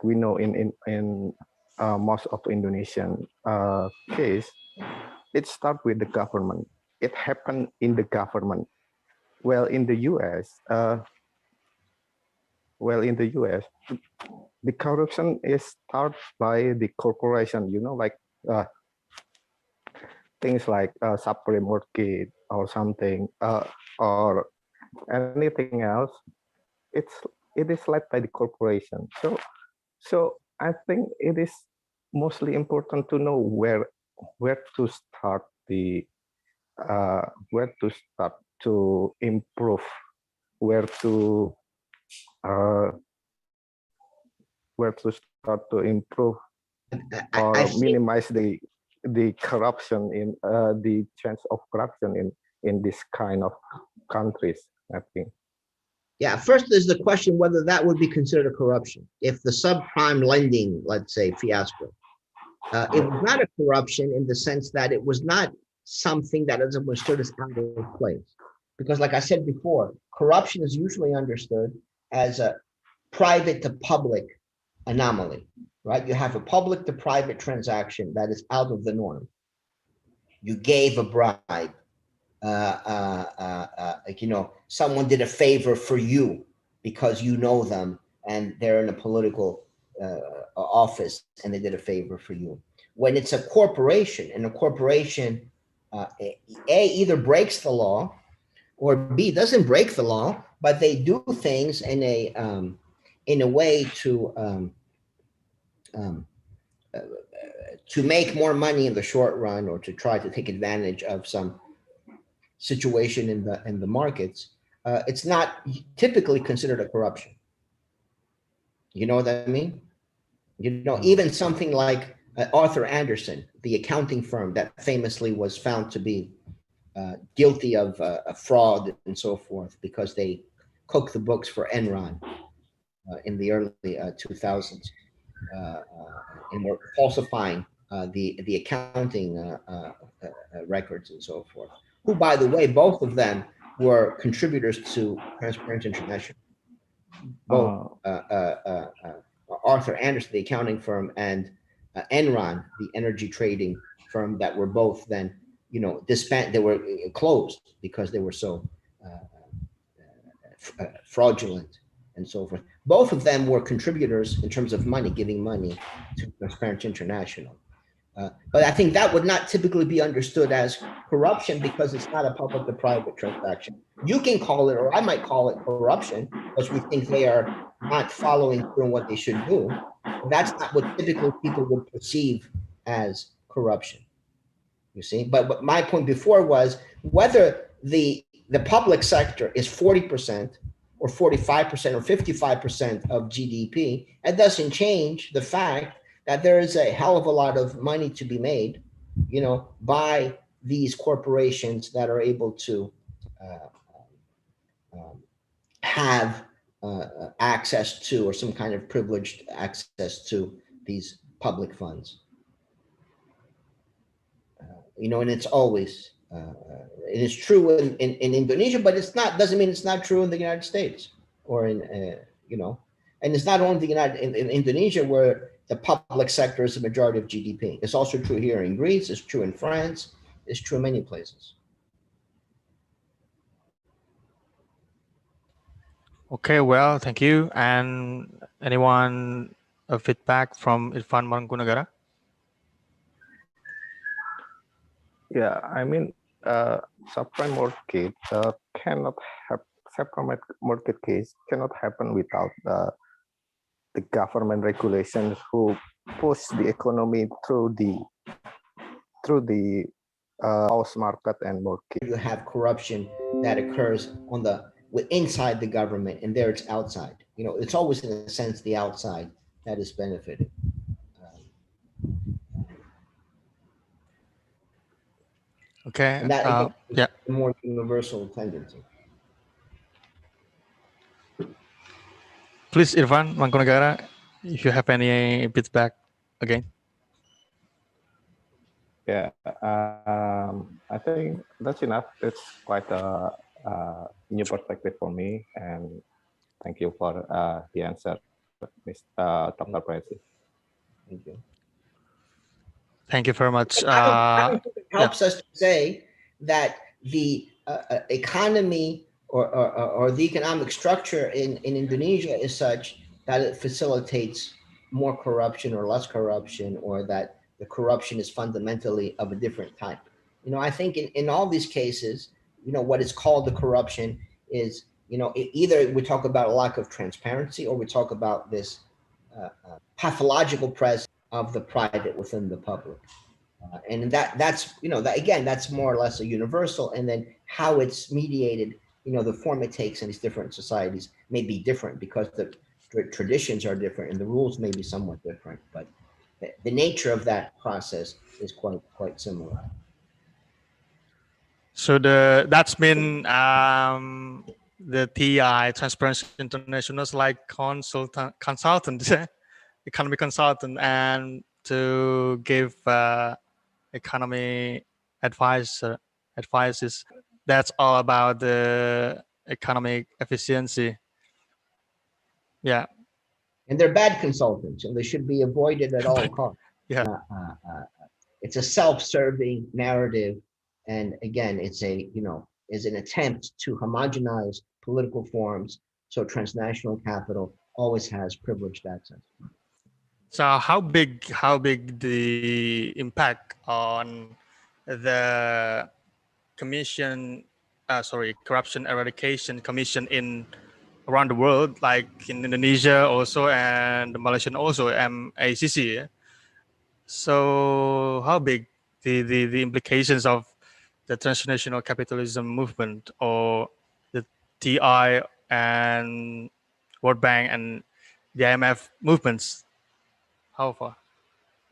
we know in most of Indonesian case, it starts with the government. It happened in the government. Well, in the U.S., the corruption is started by the corporation. You know, like things like Supreme Mortgage or something, or anything else. It is led by the corporation. So I think it is mostly important to know where to start to improve, where to start to improve or minimize the corruption in the chance of corruption in this kind of countries, I think. Yeah, first is the question whether that would be considered a corruption. If the subprime lending, let's say, fiasco, it was not a corruption in the sense that it was not something that is understood as out of place. Because like I said before, corruption is usually understood as a private to public anomaly, right? You have a public to private transaction that is out of the norm. You gave a bribe. Someone did a favor for you because you know them and they're in a political office and they did a favor for you. When it's a corporation, and a corporation A, either breaks the law, or B, doesn't break the law, but they do things in a way to make more money in the short run, or to try to take advantage of some situation in the markets, it's not typically considered a corruption. You know what I mean? Even something like Arthur Andersen, the accounting firm that famously was found to be guilty of fraud and so forth because they cooked the books for Enron in the early 2000s and were falsifying the accounting records and so forth. Who, by the way, both of them were contributors to Transparency International. Both Arthur Andersen, the accounting firm, and Enron, the energy trading firm, that were both then, disbanded. They were closed because they were so fraudulent and so forth. Both of them were contributors in terms of money, giving money to Transparency International. But I think that would not typically be understood as corruption because it's not a public to private transaction. You can call it, or I might call it, corruption because we think they are not following through on what they should do. That's not what typically people would perceive as corruption. You see, but my point before was whether the public sector is 40% or 45% or 55% of GDP, it doesn't change the fact that there is a hell of a lot of money to be made, by these corporations that are able to have access to, or some kind of privileged access to, these public funds. and it's always, it is true in Indonesia, but doesn't mean it's not true in the United States or and it's not only in Indonesia where the public sector is the majority of GDP. It's also true here in Greece, it's true in France, it's true in many places. Okay, well, thank you. And anyone a feedback from Irfan Mangkunagara? Yeah, I mean, subprime mortgage cannot have subprime mortgage case cannot happen without the government regulations who push the economy through the house market and mortgage. You have corruption that occurs inside the government, and there it's outside. It's always in a sense the outside that is benefited. Okay. And that again, yeah. a more universal tendency. Please, Irfan Mangkunagara, if you have any feedback again. Yeah, I think that's enough. It's quite a new perspective for me, and thank you for the answer, Dr. Presi. Thank you. Thank you very much. I don't think it helps us to say that the economy or the economic structure in Indonesia is such that it facilitates more corruption or less corruption, or that the corruption is fundamentally of a different type. I think in all these cases, what is called the corruption is, either we talk about a lack of transparency, or we talk about this pathological presence of the private within the public. And that's that's more or less a universal. And then how it's mediated, the form it takes in these different societies may be different because the traditions are different and the rules may be somewhat different, but the nature of that process is quite similar. So that's been the TI Transparency International is like consultant, economic consultant, and to give economy advices. That's all about the economic efficiency. Yeah. And they're bad consultants, and they should be avoided at all costs. Yeah. It's a self-serving narrative, and again, it's is an attempt to homogenize political forms, so transnational capital always has privileged access. So how big the impact on the Corruption Eradication Commission in around the world, like in Indonesia also and Malaysia also, MACC. So how big the implications of the transnational capitalism movement or the TI and World Bank and the IMF movements? How far?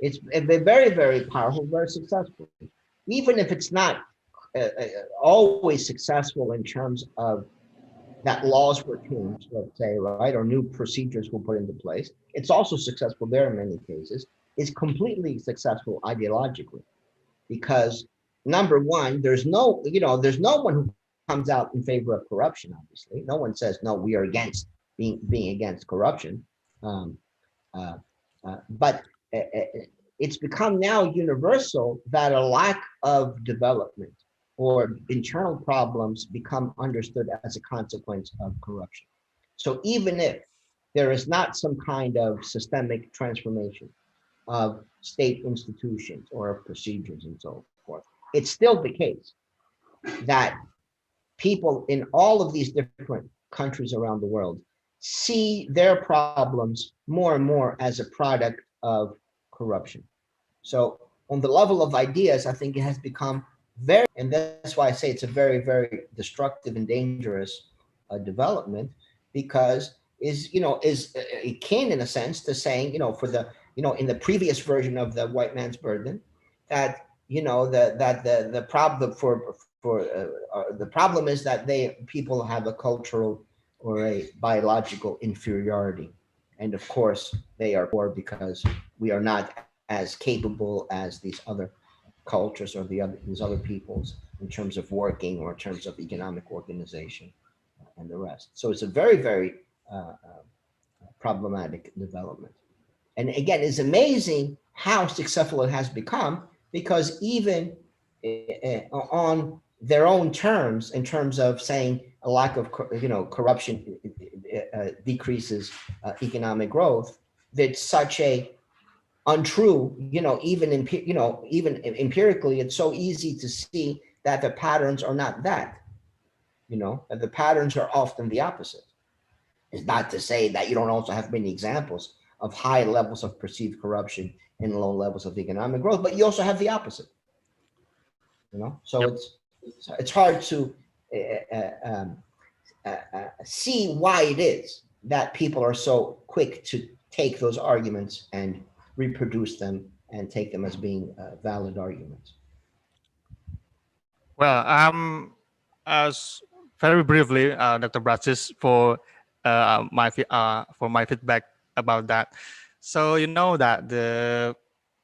It's very, very powerful, very successful. Even if it's not always successful in terms of that laws were changed, let's say, right, or new procedures were put into place. It's also successful there in many cases. It's completely successful ideologically, because number one, there's no one who comes out in favor of corruption. Obviously, no one says no, we are against being against corruption. But it's become now universal that a lack of development or internal problems become understood as a consequence of corruption. So even if there is not some kind of systemic transformation of state institutions or procedures and so forth, it's still the case that people in all of these different countries around the world see their problems more and more as a product of corruption. So on the level of ideas, I think it has become very, and that's why I say it's a very, very destructive and dangerous development, because is akin in a sense to saying, for the, in the previous version of the white man's burden, that the problem the problem is that people have a cultural or a biological inferiority, and of course they are poor because we are not as capable as these other cultures or these other peoples in terms of working or in terms of economic organization and the rest. So it's a very, very problematic development. And again, it's amazing how successful it has become, because even on their own terms, in terms of saying a lack of corruption decreases economic growth, that's such a untrue, even empirically, it's so easy to see that the patterns are not that, and the patterns are often the opposite. It's not to say that you don't also have many examples of high levels of perceived corruption and low levels of economic growth, but you also have the opposite. So Yep. it's hard to see why it is that people are so quick to take those arguments and reproduce them and take them as being valid arguments. Well, as very briefly, Dr. Bratsis, for my feedback about that. So you know that the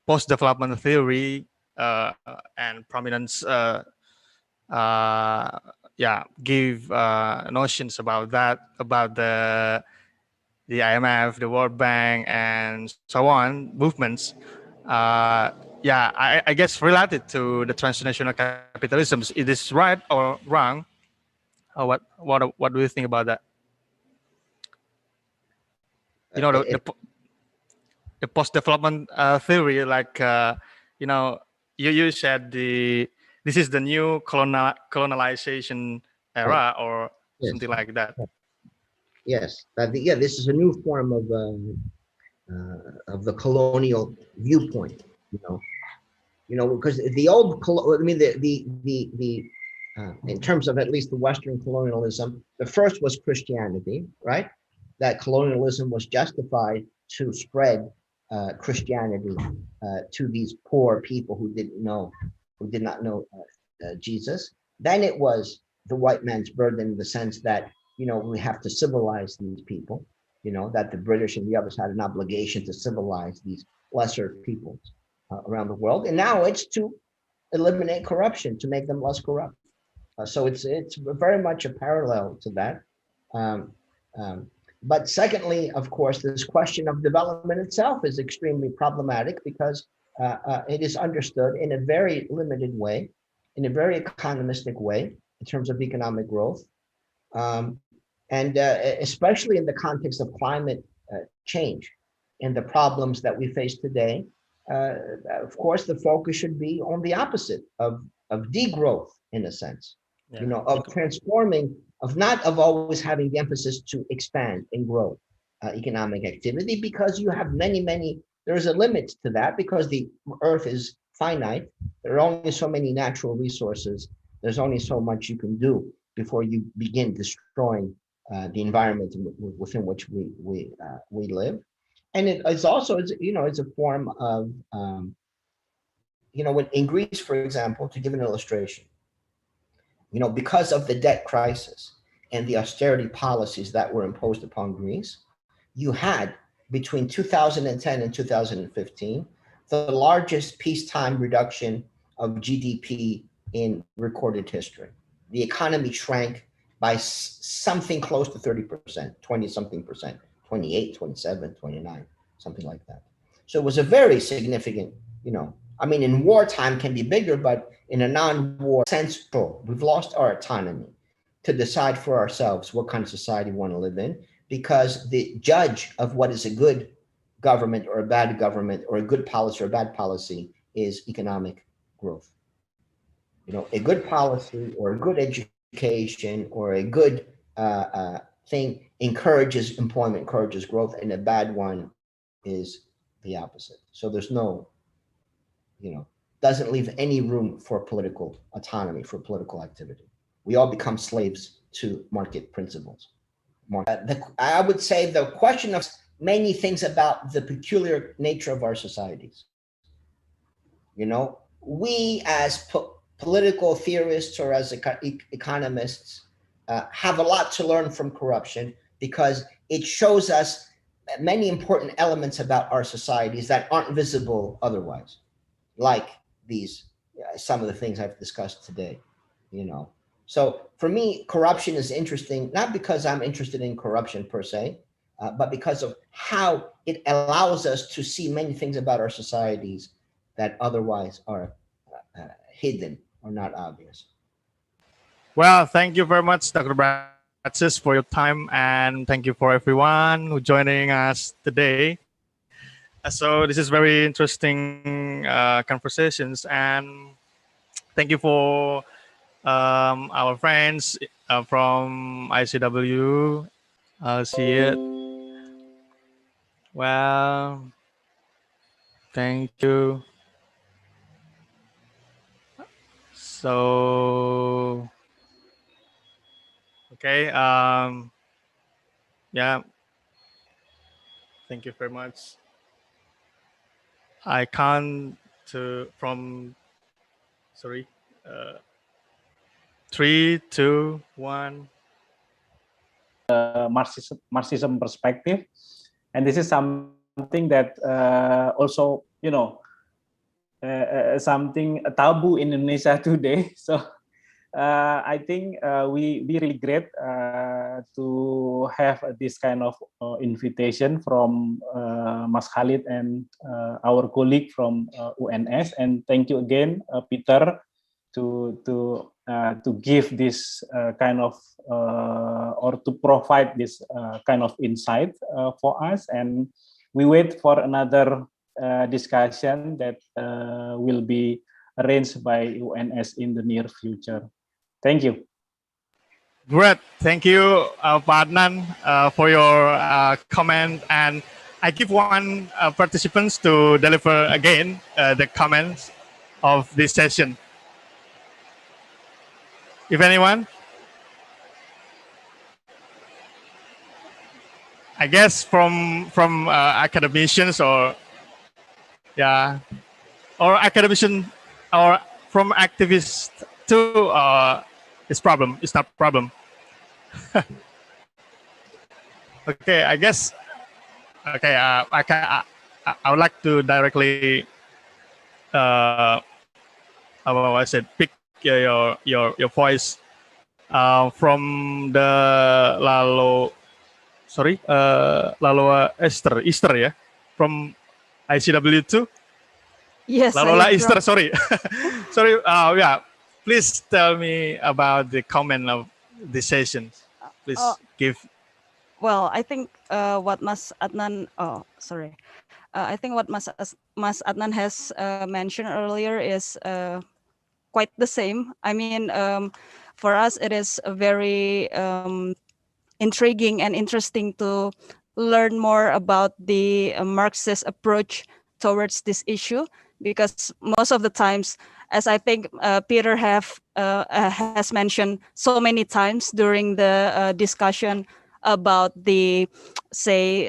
post-development theory and prominence, give notions about that, about the IMF, the World Bank, and so on movements. I guess related to the transnational capitalism. It is right or wrong? Or what do you think about that? The post-development theory, like you said this is the new colonialization era, or Yes. something like that. Yes, this is a new form of the colonial viewpoint. Because the old, in terms of at least the Western colonialism, the first was Christianity, right? That colonialism was justified to spread Christianity to these poor people who did not know Jesus. Then it was the white man's burden, in the sense that we have to civilize these people. That the British and the others had an obligation to civilize these lesser peoples around the world, and now it's to eliminate corruption, to make them less corrupt. So it's very much a parallel to that. But secondly, of course, this question of development itself is extremely problematic, because it is understood in a very limited way, in a very economistic way, in terms of economic growth. And especially in the context of climate change and the problems that we face today, of course, the focus should be on the opposite of degrowth, in a sense, of transforming, of always having the emphasis to expand and grow economic activity, because you have there's a limit to that, because the earth is finite. There are only so many natural resources. There's only so much you can do before you begin destroying the environment within which we live. And it's also, it's a form of, when in Greece, for example, to give an illustration, because of the debt crisis and the austerity policies that were imposed upon Greece, you had, between 2010 and 2015, the largest peacetime reduction of GDP in recorded history. The economy shrank by something close to 30%, 20 something percent, 28, 27, 29, something like that. So it was a very significant, in wartime can be bigger, but in a non-war sense, we've lost our autonomy to decide for ourselves what kind of society we want to live in, because the judge of what is a good government or a bad government, or a good policy or a bad policy, is economic growth. A good policy or a good education or a good thing encourages employment, encourages growth, and a bad one is the opposite. So there's no, doesn't leave any room for political autonomy, for political activity. We all become slaves to market principles. I would say the question of many things about the peculiar nature of our societies. We as political theorists or as economists have a lot to learn from corruption, because it shows us many important elements about our societies that aren't visible otherwise, like these some of the things I've discussed today, you know. So for me, corruption is interesting, not because I'm interested in corruption per se, but because of how it allows us to see many things about our societies that otherwise are hidden or not obvious. Well, thank you very much, Dr. Bratsis, for your time, and thank you for everyone who joining us today. So this is very interesting conversations, and thank you for our friends from ICW. See it. Well, thank you. So, okay. Yeah. Thank you very much. I can't to from sorry. Uh, 3, 2, 1. Marxism perspective, and this is something that also something taboo in Indonesia today. So I think we really great to have this kind of invitation from Mas Khalid and our colleague from UNS, and thank you again, Peter, to give this kind of or to provide this kind of insight for us, and we wait for another discussion that will be arranged by UNS in the near future. Thank you. Great. Thank you, Pak Adnan, for your comment. And I give one participants to deliver again the comments of this session. If anyone, I guess from academicians or yeah, or academician or from activists too. It's problem. It's not problem. Okay, I guess. Okay, I would like to directly, I said, pick your voice from the Laloa Easter, yeah, from ICW2. Yes, Lalola Easter, sorry, sorry. Yeah, please tell me about the comment of the session. Please give. Well, I think what Mas Adnan, I think what Mas Adnan has mentioned earlier is quite the same. I mean, for us, it is very intriguing and interesting to learn more about the Marxist approach towards this issue, because most of the times, as I think Peter has mentioned so many times during the discussion about the, say,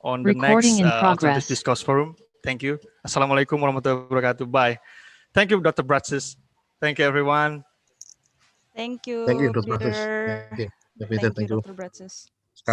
On the next alternative discourse forum. Thank you. Assalamualaikum warahmatullahi wabarakatuh. Bye. Thank you, Dr. Bratsis. Thank you, everyone. thank you, Thank you, Dr. Bratsis. Peter. Thank you. Thank you, Thank you. Dr. Bratsis.